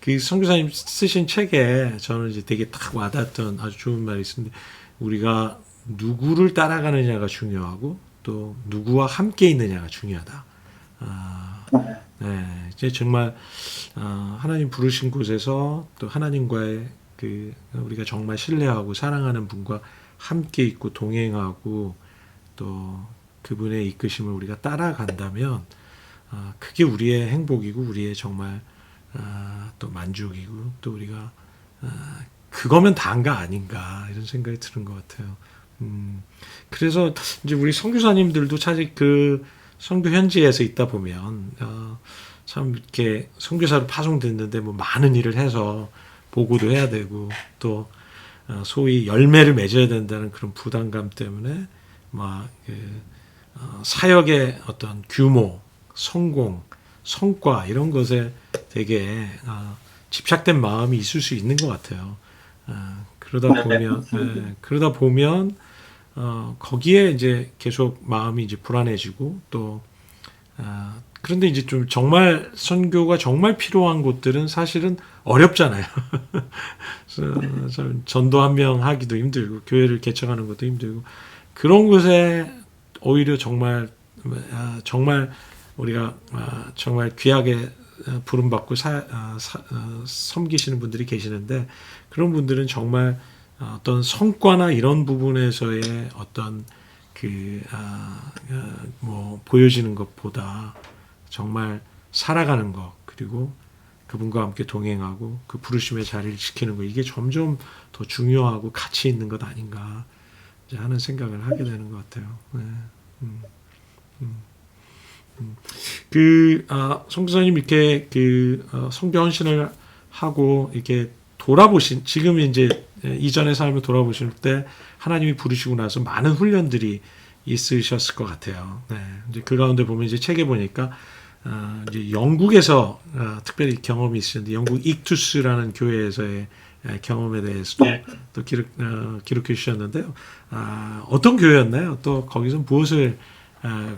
그 선교사님 쓰신 책에 저는 이제 되게 딱 와닿았던 아주 좋은 말이 있었는데 우리가 누구를 따라가느냐가 중요하고 또 누구와 함께 있느냐가 중요하다. 이제 정말 하나님 부르신 곳에서 또 하나님과의 우리가 정말 신뢰하고 사랑하는 분과 함께 있고 동행하고 또 그분의 이끄심을 우리가 따라간다면 그게 우리의 행복이고 우리의 정말 또 만족이고 또 우리가 그거면 다인가 아닌가 이런 생각이 드는 것 같아요. 그래서 이제 우리 선교사님들도 사실 그 선교 현지에서 있다 보면 참 이렇게 선교사로 파송됐는데 뭐 많은 일을 해서 보고도 해야 되고 또 소위 열매를 맺어야 된다는 그런 부담감 때문에 막 사역의 어떤 규모, 성공, 성과 이런 것에 되게 집착된 마음이 있을 수 있는 것 같아요. 그러다 보면 거기에 이제 계속 마음이 이제 불안해지고 또 그런데 이제 좀 정말 선교가 정말 필요한 곳들은 사실은 어렵잖아요. 전도 한 명 하기도 힘들고 교회를 개척하는 것도 힘들고 그런 곳에 오히려 정말 우리가 정말 귀하게 부름받고 섬기시는 분들이 계시는데 그런 분들은 정말 어떤 성과나 이런 부분에서의 어떤 뭐 보여지는 것보다 정말 살아가는 것 그리고 그분과 함께 동행하고 그 부르심의 자리를 지키는 것 이게 점점 더 중요하고 가치 있는 것 아닌가 이제 하는 생각을 하게 되는 것 같아요. 네. 성교사님 이렇게 성교 헌신을 하고 이렇게 돌아보신 지금 이제 이전의 삶을 돌아보실 때 하나님이 부르시고 나서 많은 훈련들이 있으셨을 것 같아요. 네. 이제 그 가운데 보면 이제 책에 보니까 이제 영국에서 특별히 경험이 있으셨는데 영국 익투스라는 교회에서의 경험에 대해서도 또 기록해 주셨는데요. 어떤 교회였나요? 또 거기서 무엇을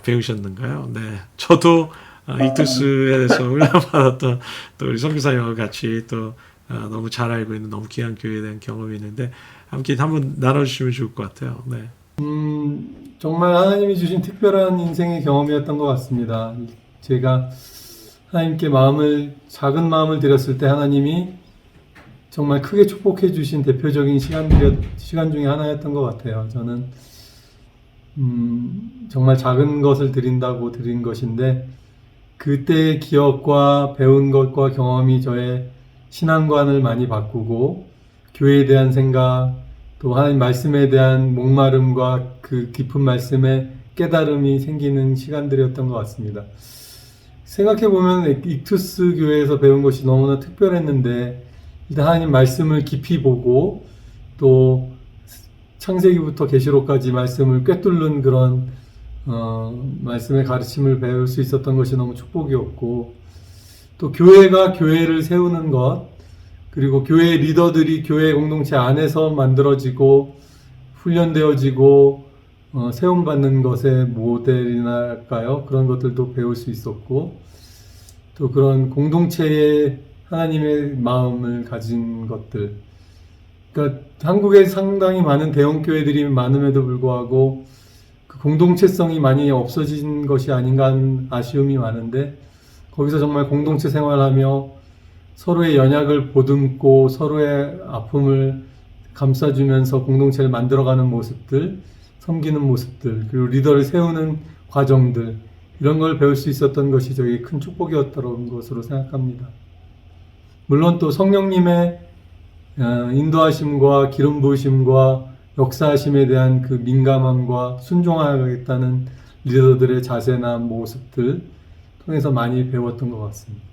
배우셨는가요? 네, 저도 익투스에서 훈련받았던 또 우리 선교사님과 같이 또 너무 잘 알고 있는 너무 귀한 교회에 대한 경험이 있는데 함께 한번 나눠주시면 좋을 것 같아요. 네. 정말 하나님이 주신 특별한 인생의 경험이었던 것 같습니다. 제가 하나님께 작은 마음을 드렸을 때 하나님이 정말 크게 축복해 주신 대표적인 시간 중에 하나였던 것 같아요. 저는 정말 작은 것을 드린다고 드린 것인데 그때의 기억과 배운 것과 경험이 저의 신앙관을 많이 바꾸고 교회에 대한 생각 또 하나님 말씀에 대한 목마름과 그 깊은 말씀에 깨달음이 생기는 시간들이었던 것 같습니다. 생각해보면 익투스 교회에서 배운 것이 너무나 특별했는데 일단 하나님 말씀을 깊이 보고 또 창세기부터 계시록까지 말씀을 꿰뚫는 그런 말씀의 가르침을 배울 수 있었던 것이 너무 축복이었고 또 교회가 교회를 세우는 것 그리고 교회 리더들이 교회 공동체 안에서 만들어지고 훈련되어지고 세움받는 것의 모델이랄까요? 그런 것들도 배울 수 있었고 또 그런 공동체의 하나님의 마음을 가진 것들 그러니까 한국에 상당히 많은 대형 교회들이 많음에도 불구하고 그 공동체성이 많이 없어진 것이 아닌가 하는 아쉬움이 많은데 거기서 정말 공동체 생활하며 서로의 연약을 보듬고 서로의 아픔을 감싸주면서 공동체를 만들어가는 모습들, 섬기는 모습들, 그리고 리더를 세우는 과정들 이런 걸 배울 수 있었던 것이 저에게 큰 축복이었던 것으로 생각합니다. 물론 또 성령님의 인도하심과 기름 부으심과 역사하심에 대한 그 민감함과 순종하겠다는 리더들의 자세나 모습들 통해서 많이 배웠던 것 같습니다.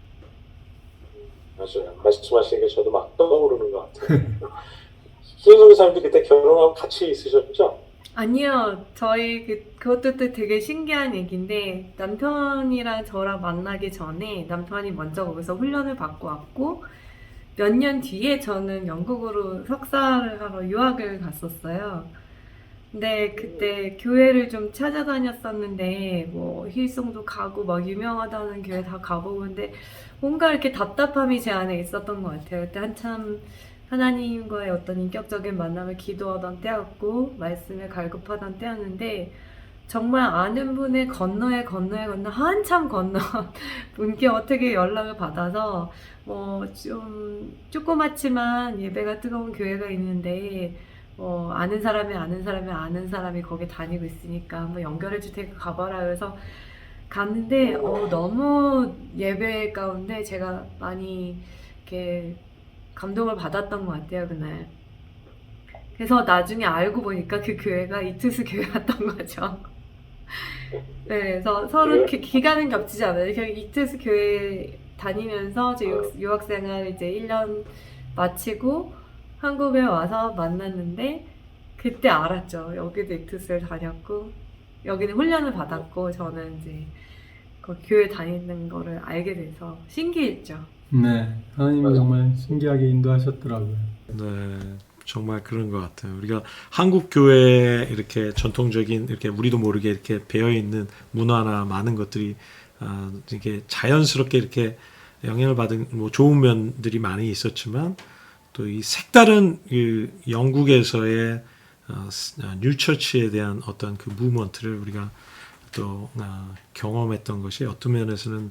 맞아요. 말씀하시는 게 저도 막 떠오르는 것 같아요. 수영성 사람들 그때 결혼하고 같이 있으셨죠? 아니요. 저희 그것도 또 되게 신기한 얘기인데 남편이랑 저랑 만나기 전에 남편이 먼저 거기서 훈련을 받고 왔고 몇 년 뒤에 저는 영국으로 석사를 하러 유학을 갔었어요. 근데 그때 교회를 좀 찾아다녔었는데 뭐 힐송도 가고 막 유명하다는 교회 다 가보고 근데 뭔가 이렇게 답답함이 제 안에 있었던 것 같아요. 그때 한참 하나님과의 어떤 인격적인 만남을 기도하던 때였고 말씀을 갈급하던 때였는데 정말 아는 분의 건너에 한참 건너 분께 어떻게 연락을 받아서 좀 조그맣지만 예배가 뜨거운 교회가 있는데 아는 사람이 아는 사람이 아는 사람이 거기 다니고 있으니까 한번 연결해 줄 테니까 가봐라. 그래서 갔는데 너무 예배 가운데 제가 많이 이렇게 감동을 받았던 것 같아요, 그날. 그래서 나중에 알고 보니까 그 교회가 이투스 교회였던 거죠. 네, 그래서 서로 기간은 겹치지 않아요. 결국 이투스 교회 다니면서 제 유학생활 이제 1년 마치고 한국에 와서 만났는데 그때 알았죠. 여기도 이투스를 다녔고 여기는 훈련을 받았고 저는 이제 그 교회 다니는 거를 알게 돼서 신기했죠. 네, 하나님이 정말 신기하게 인도하셨더라고요. 네, 정말 그런 것 같아요. 우리가 한국 교회에 이렇게 전통적인 이렇게 우리도 모르게 이렇게 배어 있는 문화나 많은 것들이 이게 자연스럽게 이렇게 영향을 받은 뭐 좋은 면들이 많이 있었지만 또 이 색다른 그 영국에서의 뉴처치에 대한 어떤 그 무브먼트를 우리가 또 경험했던 것이 어떤 면에서는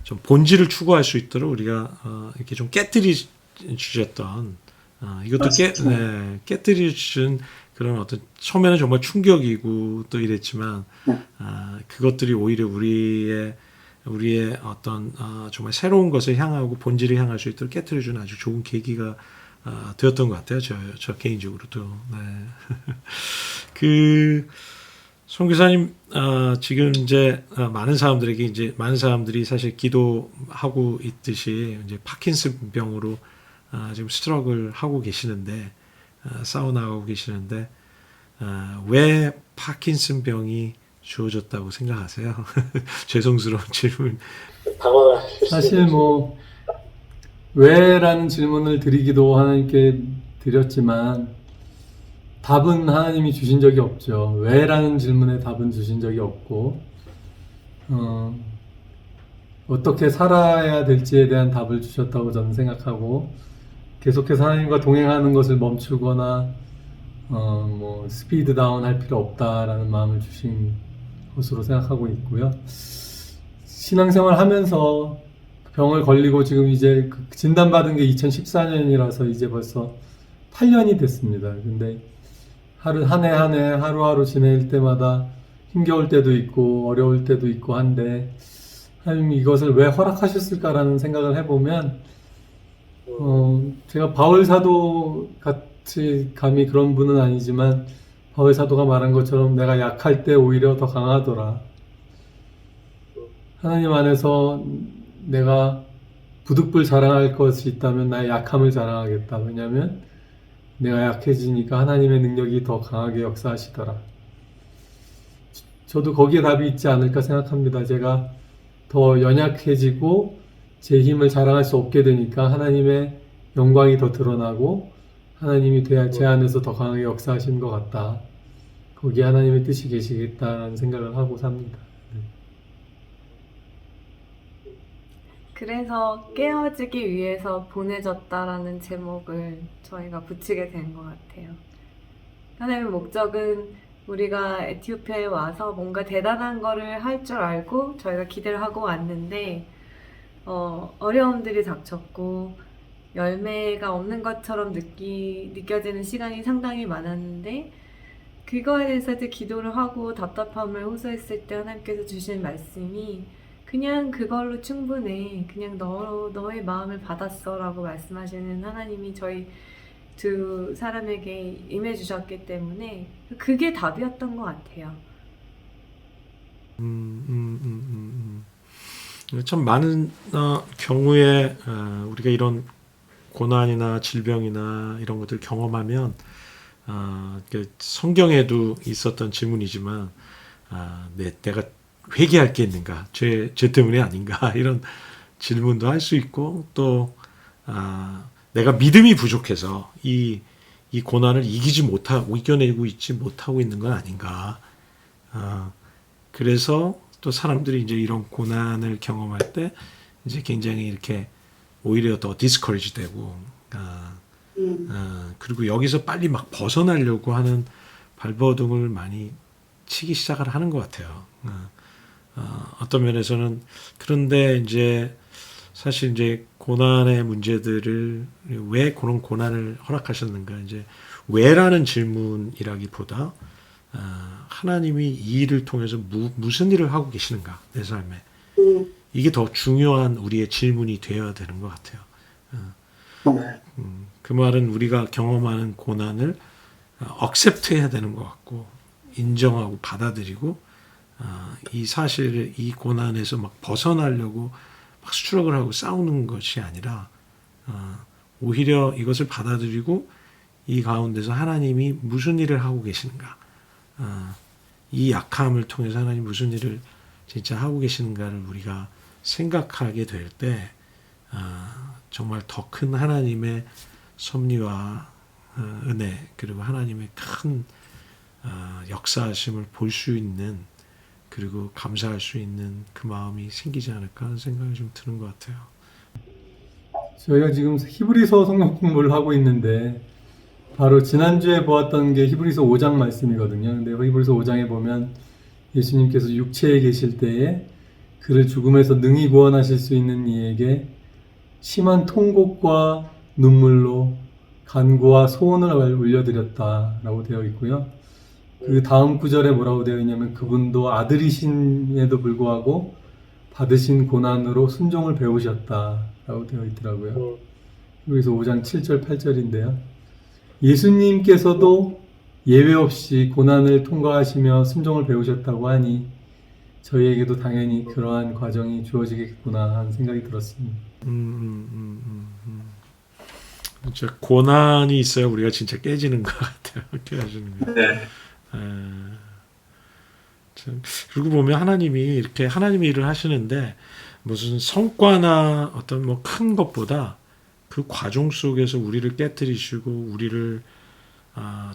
좀 본질을 추구할 수 있도록 우리가 이렇게 좀 깨뜨리 주셨던 이것도 깨뜨리 주신 그런 어떤 처음에는 정말 충격이고 또 이랬지만 그것들이 오히려 우리의 어떤 정말 새로운 것을 향하고 본질을 향할 수 있도록 깨뜨려 주는 아주 좋은 계기가 되었던 것 같아요. 저 개인적으로도. 네. 그 선교사님 지금 이제 많은 사람들이 사실 기도하고 있듯이 이제 파킨슨 병으로 지금 스트럭을 하고 계시는데 싸워나가고 계시는데 왜 파킨슨 병이 주어졌다고 생각하세요? 죄송스러운 질문. 사실 뭐 왜라는 질문을 드리기도 하나님께 드렸지만 답은 하나님이 주신 적이 없죠. 왜라는 질문에 답은 주신 적이 없고 어떻게 살아야 될지에 대한 답을 주셨다고 저는 생각하고 계속해서 하나님과 동행하는 것을 멈추거나 뭐 스피드 다운 할 필요 없다라는 마음을 주신 것으로 생각하고 있고요. 신앙생활 하면서 병을 걸리고 지금 이제 진단받은 게 2014년이라서 이제 벌써 8년이 됐습니다. 근데 한 해 하루하루 지낼 때마다 힘겨울 때도 있고 어려울 때도 있고 한데 하나님 이것을 왜 허락하셨을까라는 생각을 해보면 제가 바울 사도 같이 감히 그런 분은 아니지만 바울 사도가 말한 것처럼 내가 약할 때 오히려 더 강하더라. 하나님 안에서 내가 부득불 자랑할 것이 있다면 나의 약함을 자랑하겠다. 왜냐하면 내가 약해지니까 하나님의 능력이 더 강하게 역사하시더라. 저도 거기에 답이 있지 않을까 생각합니다. 제가 더 연약해지고 제 힘을 자랑할 수 없게 되니까 하나님의 영광이 더 드러나고 하나님이 제 안에서 더 강하게 역사하시는 것 같다. 거기에 하나님의 뜻이 계시겠다는 생각을 하고 삽니다. 그래서 깨어지기 위해서 보내졌다라는 제목을 저희가 붙이게 된 것 같아요. 하나님의 목적은 우리가 에티오피아에 와서 뭔가 대단한 거를 할 줄 알고 저희가 기대를 하고 왔는데 어려움들이 닥쳤고 열매가 없는 것처럼 느껴지는 시간이 상당히 많았는데 그거에 대해서 기도를 하고 답답함을 호소했을 때 하나님께서 주신 말씀이 그냥 그걸로 충분해. 그냥 너의 마음을 받았어 라고 말씀하시는 하나님이 저희 두 사람에게 임해 주셨기 때문에 그게 답이었던 것 같아요. 참 많은 경우에 우리가 이런 고난이나 질병이나 이런 것들을 경험하면 성경에도 있었던 질문이지만 내가 회개할 게 있는가? 죄 때문에 아닌가? 이런 질문도 할 수 있고 또 내가 믿음이 부족해서 이 고난을 이겨내고 있지 못하고 있는 건 아닌가? 그래서 또 사람들이 이제 이런 고난을 경험할 때 이제 굉장히 이렇게 오히려 더 디스커리지 되고 그리고 여기서 빨리 막 벗어나려고 하는 발버둥을 많이 치기 시작을 하는 것 같아요. 어떤 면에서는 그런데 이제 사실 이제 고난의 문제들을 왜 그런 고난을 허락하셨는가 이제 왜라는 질문이라기보다 하나님이 이 일을 통해서 무슨 일을 하고 계시는가 내 삶에 이게 더 중요한 우리의 질문이 되어야 되는 것 같아요. 네. 그 말은 우리가 경험하는 고난을 억셉트해야 되는 것 같고 인정하고 받아들이고 이 사실을 이 고난에서 막 벗어나려고 막 수트럭을 하고 싸우는 것이 아니라 오히려 이것을 받아들이고 이 가운데서 하나님이 무슨 일을 하고 계시는가 이 약함을 통해서 하나님 무슨 일을 진짜 하고 계시는가를 우리가 생각하게 될 때 정말 더 큰 하나님의 섭리와 은혜 그리고 하나님의 큰 역사하심을 볼 수 있는 그리고 감사할 수 있는 그 마음이 생기지 않을까 하는 생각이 좀 드는 것 같아요. 저희가 지금 히브리서 성경 공부를 하고 있는데 바로 지난주에 보았던 게 히브리서 5장 말씀이거든요. 근데 히브리서 5장에 보면 예수님께서 육체에 계실 때에 그를 죽음에서 능히 구원하실 수 있는 이에게 심한 통곡과 눈물로 간구와 소원을 올려드렸다라고 되어 있고요. 그 다음 구절에 뭐라고 되어 있냐면 그분도 아들이심에도 불구하고 받으신 고난으로 순종을 배우셨다라고 되어 있더라고요. 여기서 5장 7절 8절인데요. 예수님께서도 예외 없이 고난을 통과하시며 순종을 배우셨다고 하니 저희에게도 당연히 그러한 과정이 주어지겠구나 하는 생각이 들었습니다. 진짜 고난이 있어야 우리가 진짜 깨지는 것 같아요. 깨지는 거. 네. 그리고 보면 하나님이 이렇게 하나님의 일을 하시는데 무슨 성과나 어떤 뭐 큰 것보다 그 과정 속에서 우리를 깨뜨리시고 우리를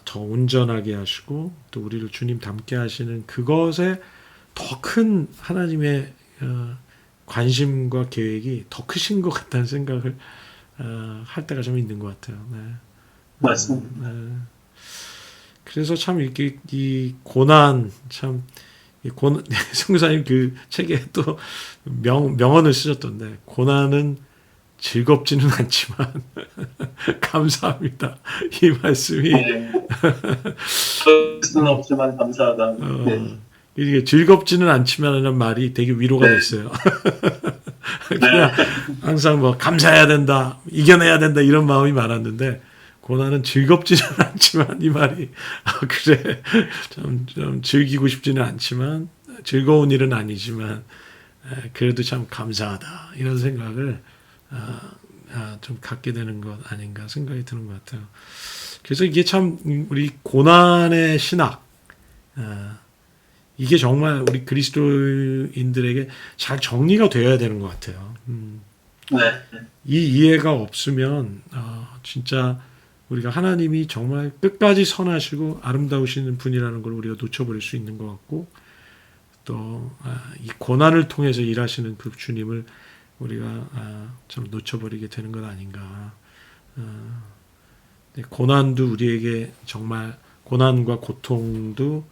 더 온전하게 하시고 또 우리를 주님 닮게 하시는 그것에 더 큰 하나님의 관심과 계획이 더 크신 것 같다는 생각을 할 때가 좀 있는 것 같아요. 네. 맞습니다. 네. 그래서 참 이렇게 이 고난 참 성교사님 그 책에 또 명언을 쓰셨던데 고난은 즐겁지는 않지만 감사합니다. 이 말씀이 네. 수는 없지만 감사하다. 네. 이게 즐겁지는 않지만이라는 말이 되게 위로가 됐어요. 그냥 항상 뭐 감사해야 된다, 이겨내야 된다 이런 마음이 많았는데 고난은 즐겁지는 않지만 이 말이 그래 좀 즐기고 싶지는 않지만 즐거운 일은 아니지만 그래도 참 감사하다 이런 생각을 좀 갖게 되는 것 아닌가 생각이 드는 것 같아요. 그래서 이게 참 우리 고난의 신학 이게 정말 우리 그리스도인들에게 잘 정리가 되어야 되는 것 같아요. 네. 이 이해가 없으면 진짜 우리가 하나님이 정말 끝까지 선하시고 아름다우신 분이라는 걸 우리가 놓쳐버릴 수 있는 것 같고 또 이 고난을 통해서 일하시는 그 주님을 우리가 참 놓쳐버리게 되는 것 아닌가. 고난도 우리에게 정말 고난과 고통도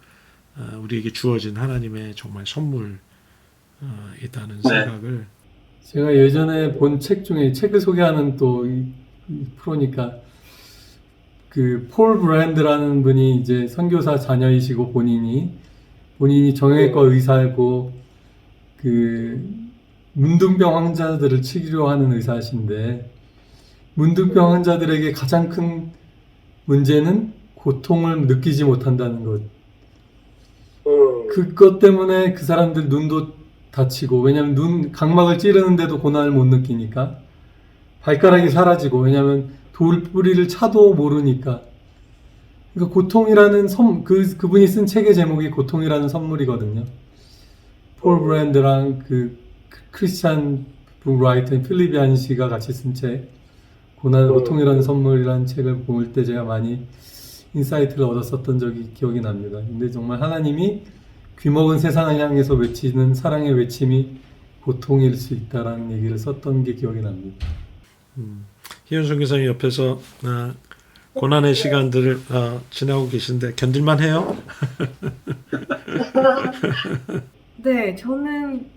우리에게 주어진 하나님의 정말 선물이라는 생각을 제가 예전에 본 책 중에 책을 소개하는 또 이 프로니까 그 폴 브랜드라는 분이 이제 선교사 자녀이시고 본인이 정형외과 의사고 그 문둥병 환자들을 치료하는 의사신데 문둥병 환자들에게 가장 큰 문제는 고통을 느끼지 못한다는 것. 그것 때문에 그 사람들 눈도 다치고 왜냐하면 눈 각막을 찌르는데도 고난을 못 느끼니까 발가락이 사라지고 왜냐하면 돌 뿌리를 차도 모르니까 그러니까 고통이라는 그분이 쓴 책의 제목이 고통이라는 선물이거든요. 폴 브랜드랑 그 크리스찬 브라이튼 필립 얀시가 같이 쓴 책 고통이라는 선물이라는 책을 볼 때 제가 많이 인사이트를 얻었었던 적이 기억이 납니다. 근데 정말 하나님이 귀먹은 세상을 향해서 외치는 사랑의 외침이 고통일 수 있다라는 얘기를 썼던 게 기억이 납니다. 희연성 교사님 옆에서 고난의 시간들을 지나고 계신데 견딜만 해요? 네, 저는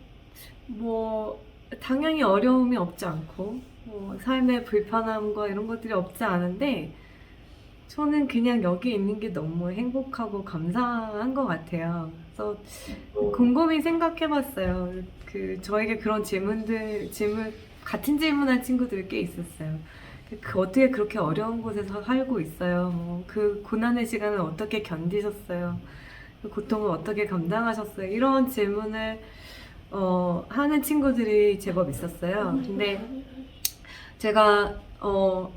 뭐 당연히 어려움이 없지 않고 뭐 삶의 불편함과 이런 것들이 없지 않은데 저는 그냥 여기 있는 게 너무 행복하고 감사한 것 같아요. 그래서 곰곰이 생각해봤어요. 저에게 그런 질문, 같은 질문한 친구들 꽤 있었어요. 어떻게 그렇게 어려운 곳에서 살고 있어요? 그 고난의 시간을 어떻게 견디셨어요? 그 고통을 어떻게 감당하셨어요? 이런 질문을 하는 친구들이 제법 있었어요. 근데 제가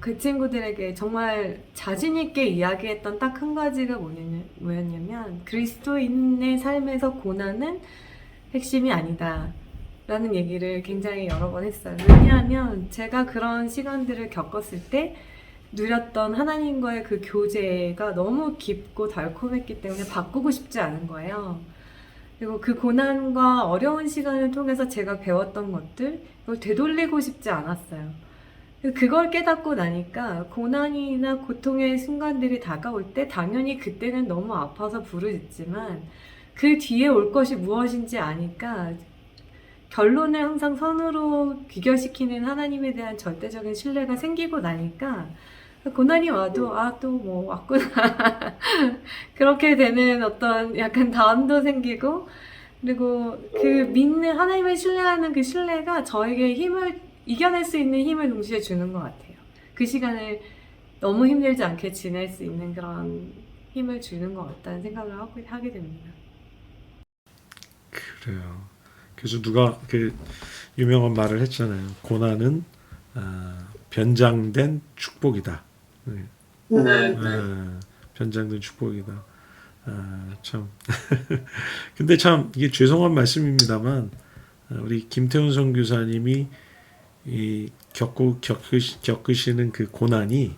그 친구들에게 정말 자신 있게 이야기했던 딱 한 가지가 뭐였냐면 그리스도인의 삶에서 고난은 핵심이 아니다 라는 얘기를 굉장히 여러 번 했어요. 왜냐하면 제가 그런 시간들을 겪었을 때 누렸던 하나님과의 그 교제가 너무 깊고 달콤했기 때문에 바꾸고 싶지 않은 거예요. 그리고 그 고난과 어려운 시간을 통해서 제가 배웠던 것들, 그걸 되돌리고 싶지 않았어요. 그걸 깨닫고 나니까 고난이나 고통의 순간들이 다가올 때 당연히 그때는 너무 아파서 부르짖지만 그 뒤에 올 것이 무엇인지 아니까 결론을 항상 선으로 귀결시키는 하나님에 대한 절대적인 신뢰가 생기고 나니까 고난이 와도 또 뭐 왔구나 그렇게 되는 어떤 약간 다음도 생기고 그리고 하나님을 신뢰하는 그 신뢰가 저에게 이겨낼 수 있는 힘을 동시에 주는 것 같아요. 그 시간을 너무 힘들지 않게 지낼 수 있는 그런 힘을 주는 것 같다는 생각을 하게 됩니다. 그래요. 그래서 누가 그 유명한 말을 했잖아요. 고난은 변장된 축복이다. 네. 변장된 축복이다. 참. 근데 참 이게 죄송한 말씀입니다만 우리 김태훈 선교사님이 겪으시는 그 고난이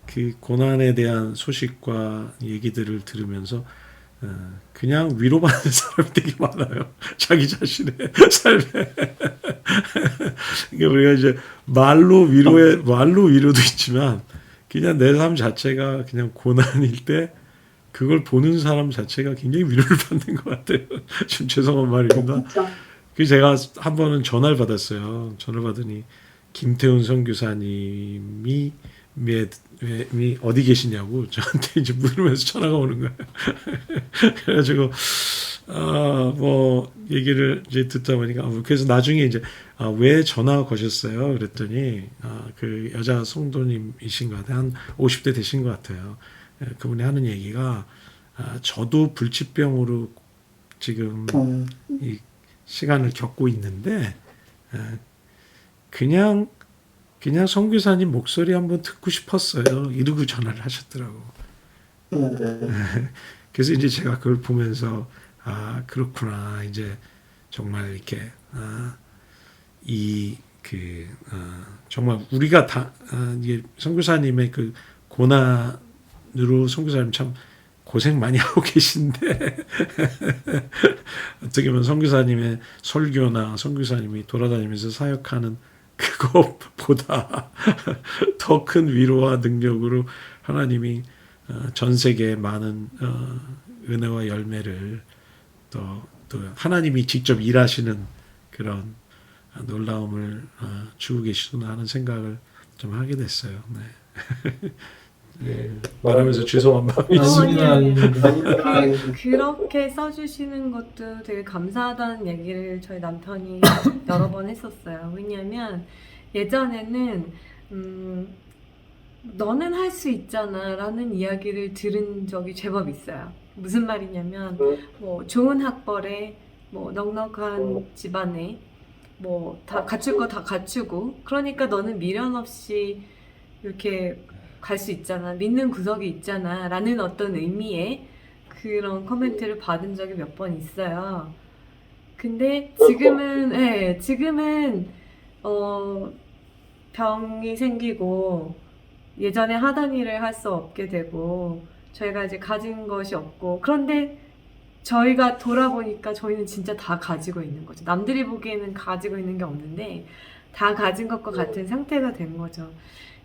그 고난에 대한 소식과 얘기들을 들으면서 그냥 위로받는 사람이 되게 많아요. 자기 자신의 삶에. 그러니까 우리가 이제 말로 위로도 있지만 그냥 내 삶 자체가 그냥 고난일 때 그걸 보는 사람 자체가 굉장히 위로를 받는 것 같아요. 좀 죄송한 말입니다. 그래서 제가 한 번은 전화를 받았어요. 전화를 받으니 김태훈 선교사님이 어디 계시냐고 저한테 이제 물으면서 전화가 오는 거예요. 그래가지고 뭐 얘기를 이제 듣다 보니까 그래서 나중에 이제 왜 전화 거셨어요? 그랬더니 그 여자 성도님이신 것 같아요. 한 50대 되신 것 같아요. 그분이 하는 얘기가 저도 불치병으로 지금 이 시간을 겪고 있는데 그냥 선교사님 목소리 한번 듣고 싶었어요. 이러고 전화를 하셨더라고. 그래서 이제 제가 그걸 보면서 그렇구나. 이제 정말 이렇게 정말 우리가 다 이게 선교사님의 그 고난으로 선교사님 참 고생 많이 하고 계신데 어떻게 보면 선교사님의 설교나 선교사님이 돌아다니면서 사역하는 그것보다 더 큰 위로와 능력으로 하나님이 전 세계에 많은 은혜와 열매를 또 하나님이 직접 일하시는 그런 놀라움을 주고 계시구나 하는 생각을 좀 하게 됐어요. 네. 네, 말하면서 죄송한 마음이 있습니다. 그렇게 써주시는 것도 되게 감사하다는 얘기를 저희 남편이 여러 번 했었어요. 왜냐하면 예전에는 너는 할 수 있잖아 라는 이야기를 들은 적이 제법 있어요. 무슨 말이냐면 뭐 좋은 학벌에 뭐 넉넉한 집안에 뭐 다 갖출 거 다 갖추고 그러니까 너는 미련 없이 이렇게 갈 수 있잖아, 믿는 구석이 있잖아 라는 어떤 의미의 그런 코멘트를 받은 적이 몇 번 있어요. 근데 지금은 병이 생기고 예전에 하던 일을 할 수 없게 되고 저희가 이제 가진 것이 없고 그런데 저희가 돌아보니까 저희는 진짜 다 가지고 있는 거죠. 남들이 보기에는 가지고 있는 게 없는데 다 가진 것과 같은 상태가 된 거죠.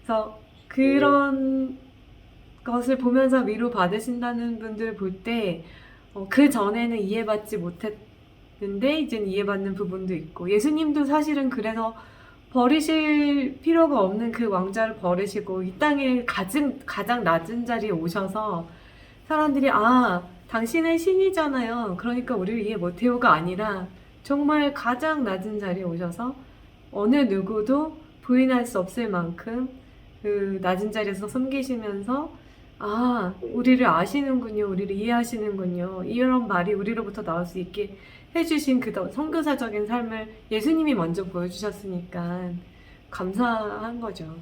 그래서 그런 것을 보면서 위로 받으신다는 분들을 볼 때 그 전에는 이해받지 못했는데 이제는 이해받는 부분도 있고 예수님도 사실은 그래서 버리실 필요가 없는 그 왕자를 버리시고 이 땅에 가장 낮은 자리에 오셔서 사람들이 당신은 신이잖아요. 그러니까 우리를 이해 못해요가 아니라 정말 가장 낮은 자리에 오셔서 어느 누구도 부인할 수 없을 만큼 그 낮은 자리에서 섬기시면서 우리를 아시는군요. 우리를 이해하시는군요. 이런 말이 우리로부터 나올 수 있게 해주신 그 선교사적인 삶을 예수님이 먼저 보여주셨으니까 감사한 거죠.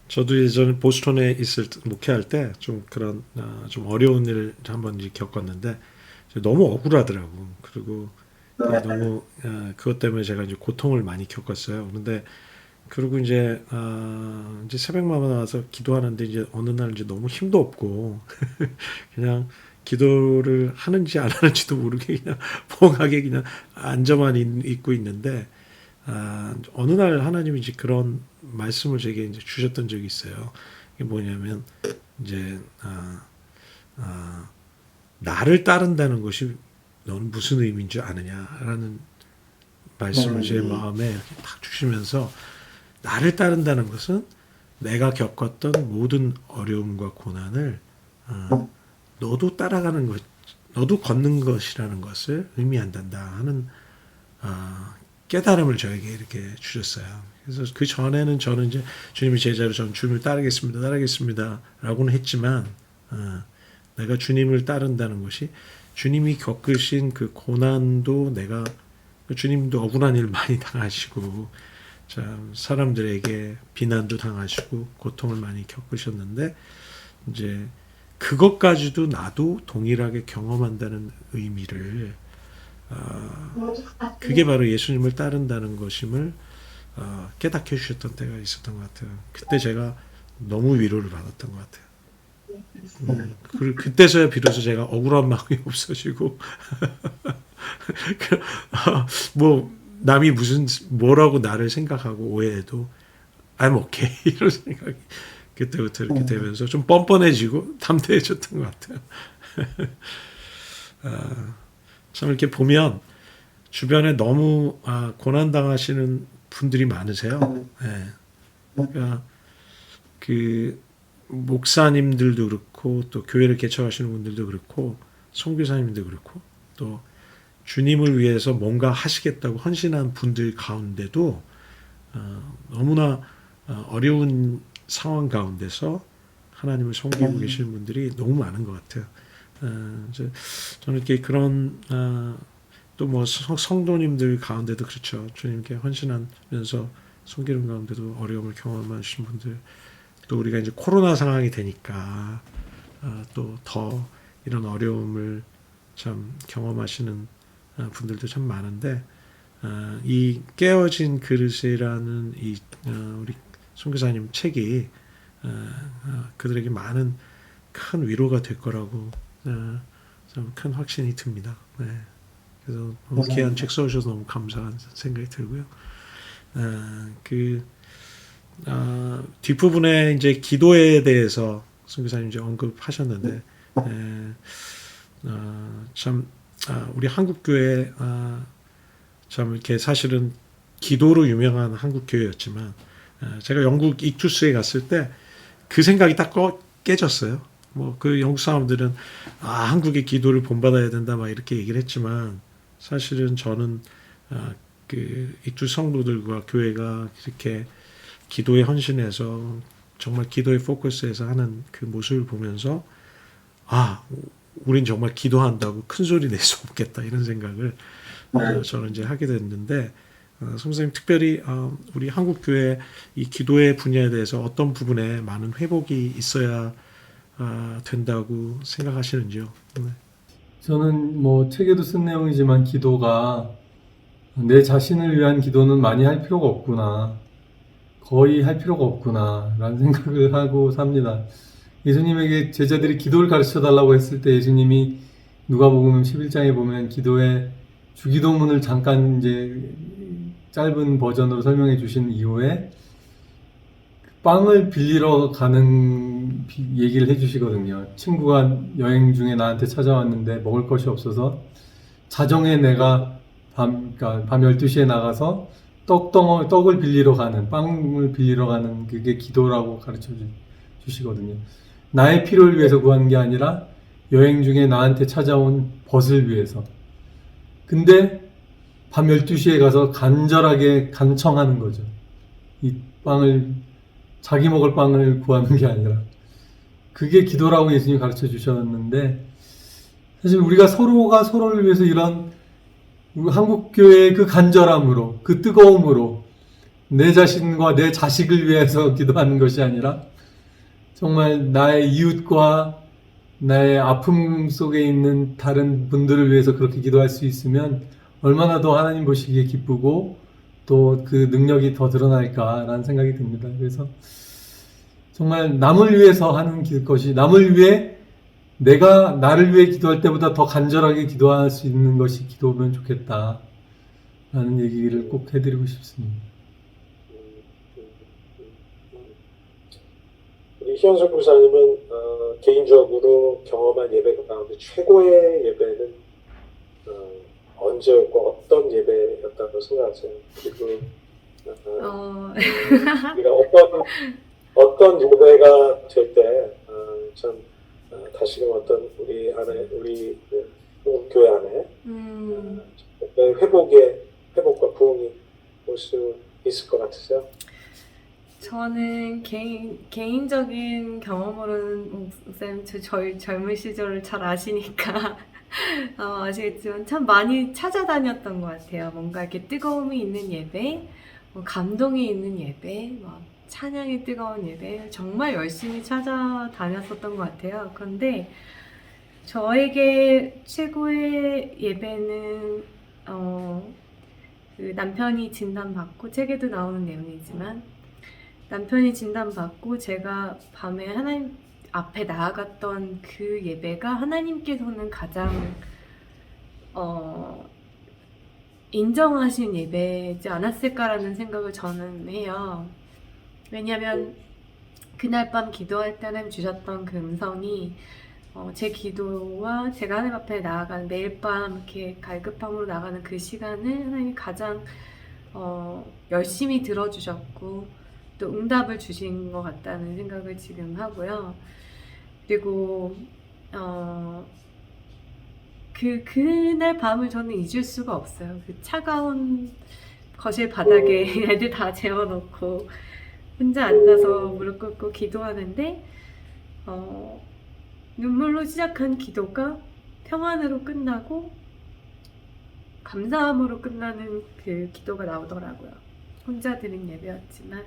저도 예전에 보스턴에 목회할 때 좀 그런 좀 어려운 일을 한번 겪었는데 너무 억울하더라고. 그리고 너무 그것 때문에 제가 이제 고통을 많이 겪었어요. 그런데 그리고 이제 새벽마다 나와서 기도하는데 이제 어느 날 이제 너무 힘도 없고 그냥 기도를 하는지 안 하는지도 모르게 그냥 멍하게 그냥 앉아만 있고 있는데 어느 날 하나님이 이제 그런 말씀을 제게 이제 주셨던 적이 있어요. 이게 뭐냐면 이제 나를 따른다는 것이 너는 무슨 의미인 줄 아느냐라는 말씀을 제 마음에 이렇게 딱 주시면서 나를 따른다는 것은 내가 겪었던 모든 어려움과 고난을 너도 따라가는 것, 너도 걷는 것이라는 것을 의미한단다 하는 깨달음을 저에게 이렇게 주셨어요. 그래서 그 전에는 저는 이제 주님의 제자로 저는 주님을 따르겠습니다라고는 했지만 내가 주님을 따른다는 것이 주님이 겪으신 그 고난도 주님도 억울한 일 많이 당하시고 참 사람들에게 비난도 당하시고 고통을 많이 겪으셨는데 이제 그것까지도 나도 동일하게 경험한다는 의미를 그게 바로 예수님을 따른다는 것임을 깨닫게 해주셨던 때가 있었던 것 같아요. 그때 제가 너무 위로를 받았던 것 같아요. 그리고 그때서야 비로소 제가 억울한 마음이 없어지고 뭐 남이 뭐라고 나를 생각하고 오해해도 I'm okay 이런 생각이 그때부터 이렇게 되면서 좀 뻔뻔해지고 담대해졌던 것 같아요. 참 이렇게 보면 주변에 너무 고난당하시는 분들이 많으세요. 네. 그러니까 그 목사님들도 그렇고 또 교회를 개척하시는 분들도 그렇고 선교사님도 그렇고 또 주님을 위해서 뭔가 하시겠다고 헌신한 분들 가운데도 너무나 어려운 상황 가운데서 하나님을 섬기고 계시는 분들이 너무 많은 것 같아요. 저는 이렇게 그런 또 뭐 성도님들 가운데도 그렇죠. 주님께 헌신하면서 섬기는 가운데도 어려움을 경험하시는 분들, 또 우리가 이제 코로나 상황이 되니까 또 더 이런 어려움을 참 경험하시는 분들도 참 많은데 이 깨어진 그릇이라는 이 우리 선교사님 책이 그들에게 많은 큰 위로가 될 거라고 참 큰 확신이 듭니다. 네. 그래서 너무 귀한 책 써주셔서 너무 감사한 생각이 들고요. 뒷부분에 이제 기도에 대해서 선교사님 이제 언급하셨는데 참 우리 한국 교회 참 이렇게 사실은 기도로 유명한 한국 교회였지만 제가 영국 익투스에 갔을 때 그 생각이 딱 깨졌어요. 뭐 그 영국 사람들은 한국의 기도를 본받아야 된다 막 이렇게 얘기를 했지만 사실은 저는 그 익투스 성도들과 교회가 이렇게 기도에 헌신해서 정말 기도에 포커스해서 하는 그 모습을 보면서 우린 정말 기도한다고 큰 소리 낼 수 없겠다 이런 생각을 저는 이제 하게 됐는데 선생님 특별히 우리 한국 교회 이 기도의 분야에 대해서 어떤 부분에 많은 회복이 있어야 된다고 생각하시는지요? 네. 저는 뭐 책에도 쓴 내용이지만 기도가 내 자신을 위한 기도는 많이 할 필요가 없구나. 거의 할 필요가 없구나 라는 생각을 하고 삽니다. 예수님에게 제자들이 기도를 가르쳐 달라고 했을 때 예수님이 누가복음 11장에 보면 기도의 주기도문을 잠깐 이제 짧은 버전으로 설명해 주신 이후에 빵을 빌리러 가는 얘기를 해 주시거든요. 친구가 여행 중에 나한테 찾아왔는데 먹을 것이 없어서 자정에 내가 밤 12시에 나가서 떡을 빌리러 가는, 빵을 빌리러 가는 그게 기도라고 가르쳐 주시거든요. 나의 필요를 위해서 구하는 게 아니라 여행 중에 나한테 찾아온 벗을 위해서. 근데 밤 12시에 가서 간절하게 간청하는 거죠. 이 빵을, 자기 먹을 빵을 구하는 게 아니라. 그게 기도라고 예수님이 가르쳐 주셨는데, 사실 우리가 서로가 서로를 위해서 이런 한국교회의 그 간절함으로, 그 뜨거움으로 내 자신과 내 자식을 위해서 기도하는 것이 아니라 정말 나의 이웃과 나의 아픔 속에 있는 다른 분들을 위해서 그렇게 기도할 수 있으면 얼마나 더 하나님 보시기에 기쁘고 또 그 능력이 더 드러날까라는 생각이 듭니다. 그래서 정말 남을 위해서 하는 것이, 남을 위해 내가 나를 위해 기도할 때보다 더 간절하게 기도할 수 있는 것이 기도면 좋겠다 라는 얘기를 꼭 해드리고 싶습니다. 우리 희영석 목사님은 개인적으로 경험한 예배 가운데 최고의 예배는 언제였고 어떤 예배였다고 생각하세요? 그리고 우리가 어떤 예배가 될 때 참 다시금 어떤 우리 안에 우리 한국 교회 안에 회복과 부흥이 올 수 있을 것 같으세요? 저는 개인적인 경험으로는 목사님 저희 젊은 시절을 잘 아시니까 아시겠지만 참 많이 찾아다녔던 것 같아요. 뭔가 이렇게 뜨거움이 있는 예배, 감동이 있는 예배, 찬양이 뜨거운 예배 정말 열심히 찾아다녔었던 것 같아요. 그런데 저에게 최고의 예배는 그 남편이 진단받고 책에도 나오는 내용이지만 남편이 진단받고 제가 밤에 하나님 앞에 나아갔던 그 예배가 하나님께서는 가장 인정하신 예배지 않았을까라는 생각을 저는 해요. 왜냐하면 그날 밤 기도할 때 하나님 주셨던 그 음성이 제 기도와 제가 하나님 앞에 나아가는 매일 밤 이렇게 갈급함으로 나가는 그 시간을 하나님이 가장 열심히 들어주셨고 또 응답을 주신 것 같다는 생각을 지금 하고요. 그리고 그날 밤을 저는 잊을 수가 없어요. 그 차가운 거실 바닥에 애들 다 재워놓고 혼자 앉아서 무릎 꿇고 기도하는데 눈물로 시작한 기도가 평안으로 끝나고 감사함으로 끝나는 그 기도가 나오더라고요. 혼자 드린 예배였지만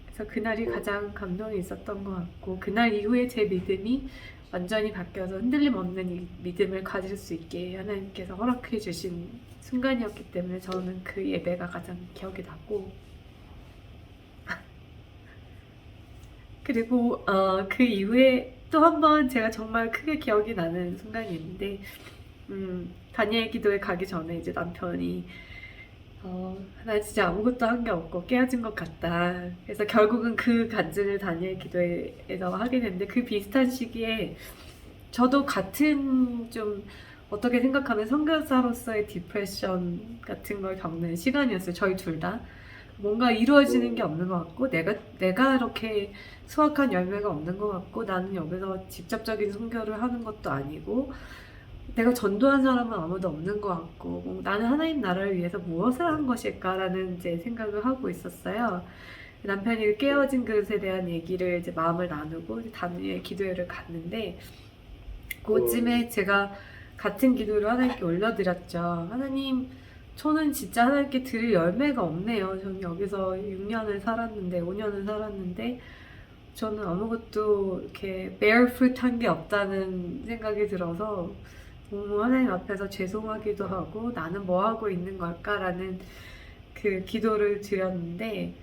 그래서 그날이 가장 감동이 있었던 것 같고 그날 이후에 제 믿음이 완전히 바뀌어서 흔들림 없는 이 믿음을 가질 수 있게 하나님께서 허락해 주신 순간이었기 때문에 저는 그 예배가 가장 기억이 나고 그리고 그 이후에 또 한 번 제가 정말 크게 기억이 나는 순간이 있는데 다니엘 기도에 가기 전에 이제 남편이 나 진짜 아무것도 한 게 없고 깨어진 것 같다. 그래서 결국은 그 간증을 다니엘 기도에서 하게 됐는데 그 비슷한 시기에 저도 같은 좀 어떻게 생각하면 선교사로서의 디프레션 같은 걸 겪는 시간이었어요. 저희 둘 다. 뭔가 이루어지는 게 없는 것 같고 내가 이렇게 수확한 열매가 없는 것 같고 나는 여기서 직접적인 선교를 하는 것도 아니고 내가 전도한 사람은 아무도 없는 것 같고 나는 하나님 나라를 위해서 무엇을 한 것일까라는 이제 생각을 하고 있었어요. 남편이 깨어진 그릇에 대한 얘기를 이제 마음을 나누고 다니엘 기도회를 갔는데 그쯤에 제가 같은 기도를 하나님께 올려드렸죠. 하나님, 저는 진짜 하나님께 드릴 열매가 없네요. 저는 여기서 6년을 살았는데 5년을 살았는데 저는 아무것도 이렇게 bear fruit 한 게 없다는 생각이 들어서 너무 하나님 앞에서 죄송하기도 하고 나는 뭐 하고 있는 걸까라는 그 기도를 드렸는데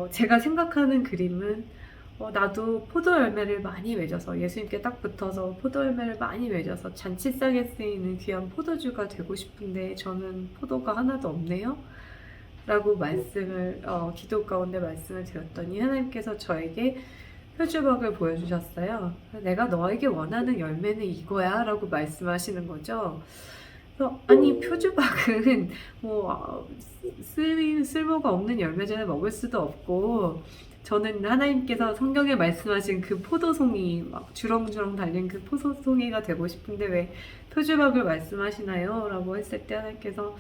제가 생각하는 그림은 나도 포도 열매를 많이 맺어서 예수님께 딱 붙어서 포도 열매를 많이 맺어서 잔치상에 쓰이는 귀한 포도주가 되고 싶은데 저는 포도가 하나도 없네요 라고 말씀을 기도 가운데 말씀을 드렸더니 하나님께서 저에게 표주박을 보여주셨어요. 내가 너에게 원하는 열매는 이거야 라고 말씀하시는 거죠. 그래서 아니 표주박은 쓸모가 없는 열매전에 먹을 수도 없고 저는 하나님께서 성경에 말씀하신 그 포도송이 막 주렁주렁 달린 그 포도송이가 되고 싶은데 왜 표주박을 말씀하시나요? 라고 했을 때 하나님께서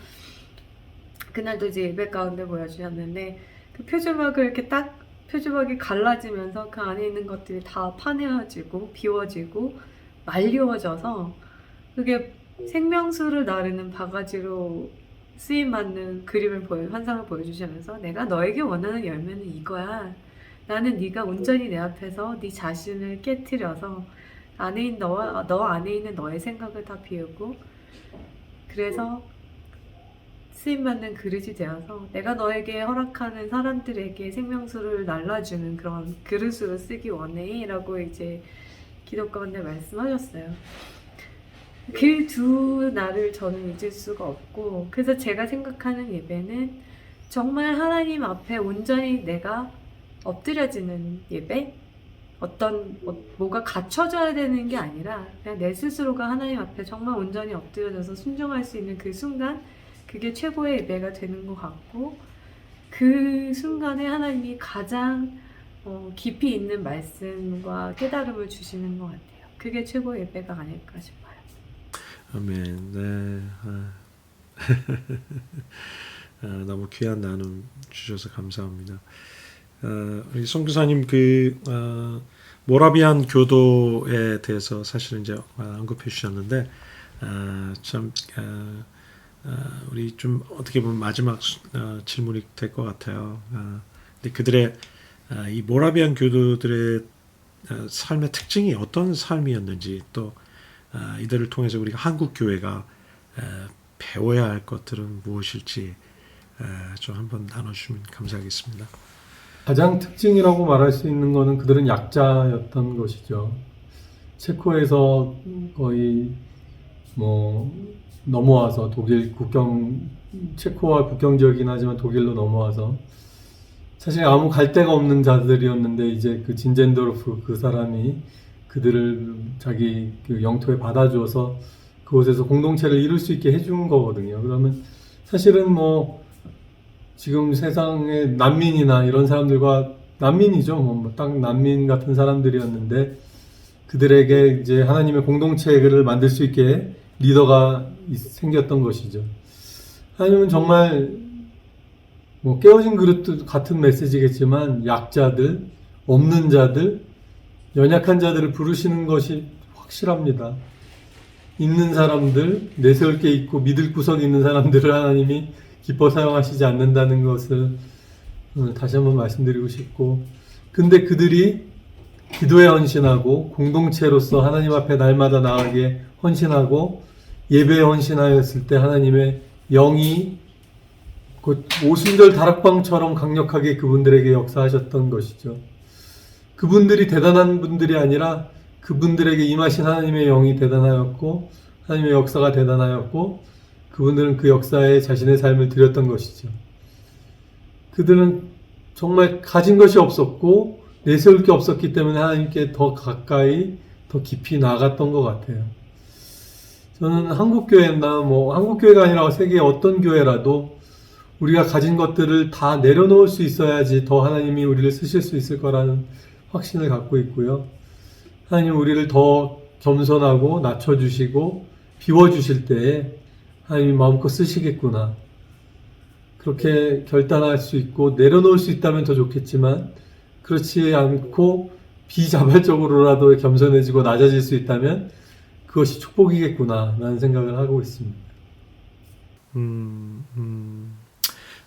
그날도 이제 예배 가운데 보여주셨는데 그 표주박을 이렇게 딱 표주박이 갈라지면서 그 안에 있는 것들이 다 파내어지고 비워지고 말리워져서 그게 생명수를 나르는 바가지로 쓰임받는 환상을 보여주시면서 내가 너에게 원하는 열매는 이거야. 나는 네가 온전히 내 앞에서 네 자신을 깨트려서 너 안에 있는 너의 생각을 다 비우고 그래서 쓰임받는 그릇이 되어서 내가 너에게 허락하는 사람들에게 생명수를 날라주는 그런 그릇으로 쓰기 원해 라고 이제 기도 가운데 말씀하셨어요. 그 두 날을 저는 잊을 수가 없고 그래서 제가 생각하는 예배는 정말 하나님 앞에 온전히 내가 엎드려지는 예배? 뭐가 갖춰져야 되는 게 아니라 그냥 내 스스로가 하나님 앞에 정말 온전히 엎드려져서 순종할 수 있는 그 순간 그게 최고의 예배가 되는 것 같고 그 순간에 하나님이 가장 깊이 있는 말씀과 깨달음을 주시는 것 같아요. 그게 최고의 예배가 아닐까 싶어요. 아멘. 네. 너무 귀한 나눔 주셔서 감사합니다. 우리 선교사님 모라비안 교도에 대해서 사실은 이제 언급해 주셨는데 참 우리 좀 어떻게 보면 마지막 질문이 될 것 같아요. 근데 그들의 이 모라비안 교도들의 삶의 특징이 어떤 삶이었는지 또 이들을 통해서 우리가 한국 교회가 배워야 할 것들은 무엇일지 좀 한번 나눠주시면 감사하겠습니다. 가장 특징이라고 말할 수 있는 것은 그들은 약자였던 것이죠. 체코에서 거의 넘어와서 독일 체코와 국경 지역이긴 하지만 독일로 넘어와서 사실 아무 갈 데가 없는 자들이었는데 이제 그 진젠도르프 그 사람이 그들을 자기 그 영토에 받아주어서 그곳에서 공동체를 이룰 수 있게 해준 거거든요. 그러면 사실은 지금 세상의 난민이나 이런 사람들과 난민이죠. 딱 난민 같은 사람들이었는데 그들에게 이제 하나님의 공동체를 만들 수 있게 리더가 생겼던 것이죠. 하나님은 정말 깨어진 그릇도 같은 메시지겠지만 약자들, 없는 자들, 연약한 자들을 부르시는 것이 확실합니다. 있는 사람들, 내세울 게 있고 믿을 구석이 있는 사람들을 하나님이 기뻐 사용하시지 않는다는 것을 다시 한번 말씀드리고 싶고 근데 그들이 기도에 헌신하고 공동체로서 하나님 앞에 날마다 나가게 헌신하고 예배에 헌신하였을 때 하나님의 영이 곧 오순절 다락방처럼 강력하게 그분들에게 역사하셨던 것이죠. 그분들이 대단한 분들이 아니라 그분들에게 임하신 하나님의 영이 대단하였고 하나님의 역사가 대단하였고 그분들은 그 역사에 자신의 삶을 드렸던 것이죠. 그들은 정말 가진 것이 없었고 내세울 게 없었기 때문에 하나님께 더 가까이 더 깊이 나아갔던 것 같아요. 저는 한국교회나 한국교회가 아니라 세계의 어떤 교회라도 우리가 가진 것들을 다 내려놓을 수 있어야지 더 하나님이 우리를 쓰실 수 있을 거라는 확신을 갖고 있고요. 하나님 우리를 더 겸손하고 낮춰주시고 비워주실 때에 하나님이 마음껏 쓰시겠구나. 그렇게 결단할 수 있고 내려놓을 수 있다면 더 좋겠지만 그렇지 않고 비자발적으로라도 겸손해지고 낮아질 수 있다면 그것이 축복이겠구나 라는 생각을 하고 있습니다.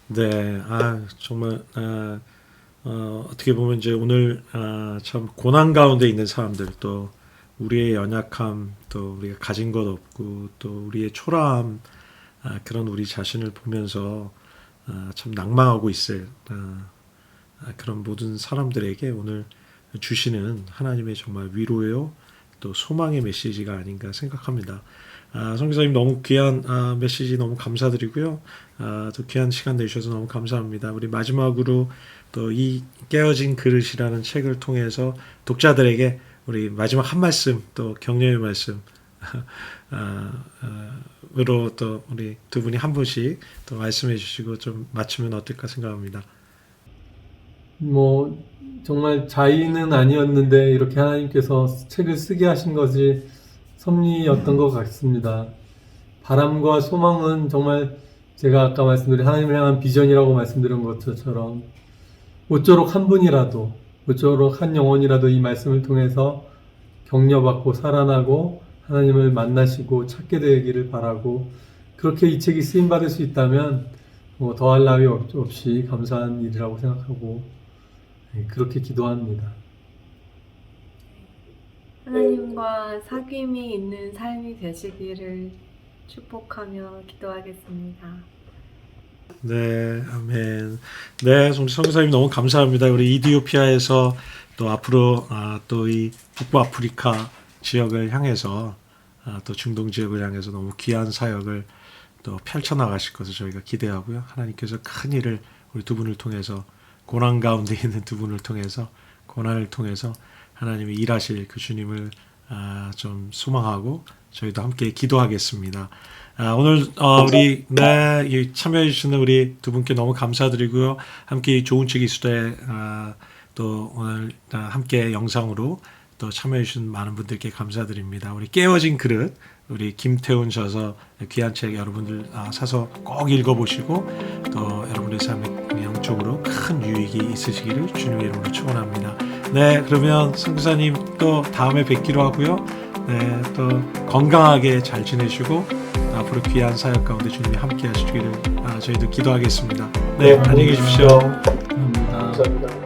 네, 정말 어떻게 보면 이제 오늘 참 고난 가운데 있는 사람들 또 우리의 연약함 또 우리가 가진 것 없고 또 우리의 초라함 그런 우리 자신을 보면서 참 낭망하고 있을 그런 모든 사람들에게 오늘 주시는 하나님의 정말 위로요 또 소망의 메시지가 아닌가 생각합니다. 선교사님 너무 귀한 메시지 너무 감사드리고요. 또 귀한 시간 내주셔서 너무 감사합니다. 우리 마지막으로 또 이 깨어진 그릇이라는 책을 통해서 독자들에게 우리 마지막 한 말씀 또 격려의 말씀 으로 또 우리 두 분이 한 분씩 또 말씀해 주시고 좀 맞추면 어떨까 생각합니다. 뭐 정말 자의는 아니었는데 이렇게 하나님께서 책을 쓰게 하신 것이 섭리였던 것 같습니다. 바람과 소망은 정말 제가 아까 말씀드린 하나님을 향한 비전이라고 말씀드린 것처럼 모쪼록 한 분이라도, 모쪼록 한 영혼이라도 이 말씀을 통해서 격려받고 살아나고 하나님을 만나시고 찾게 되기를 바라고, 그렇게 이 책이 쓰임받을 수 있다면 더할 나위 없이 감사한 일이라고 생각하고 그렇게 기도합니다. 하나님과 사귐이 있는 삶이 되시기를 축복하며 기도하겠습니다. 네, 아멘. 네, 우리 선교사님 너무 감사합니다. 우리 이디오피아에서 또 앞으로 또 이 북부 아프리카 지역을 향해서 또 중동 지역을 향해서 너무 귀한 사역을 또 펼쳐나가실 것을 저희가 기대하고요. 하나님께서 큰 일을 우리 두 분을 통해서, 고난 가운데 있는 두 분을 통해서, 고난을 통해서 하나님이 일하실 그 주님을 좀 소망하고 저희도 함께 기도하겠습니다. 오늘 우리 참여해 주시는 우리 두 분께 너무 감사드리고요. 함께 이 좋은 책 이수대 또 오늘 함께 영상으로 또 참여해 주신 많은 분들께 감사드립니다. 우리 깨어진 그릇, 우리 김태훈 저서 귀한 책 여러분들 사서 꼭 읽어보시고 또 여러분의 삶에 영적으로 큰 유익이 있으시기를 주님의 이름으로 축원합니다. 네, 그러면 선교사님 또 다음에 뵙기로 하고요. 네, 또 건강하게 잘 지내시고 앞으로 귀한 사역 가운데 주님이 함께 하시기를 저희도 기도하겠습니다. 네, 안녕히 계십시오. 감사합니다. 감사합니다.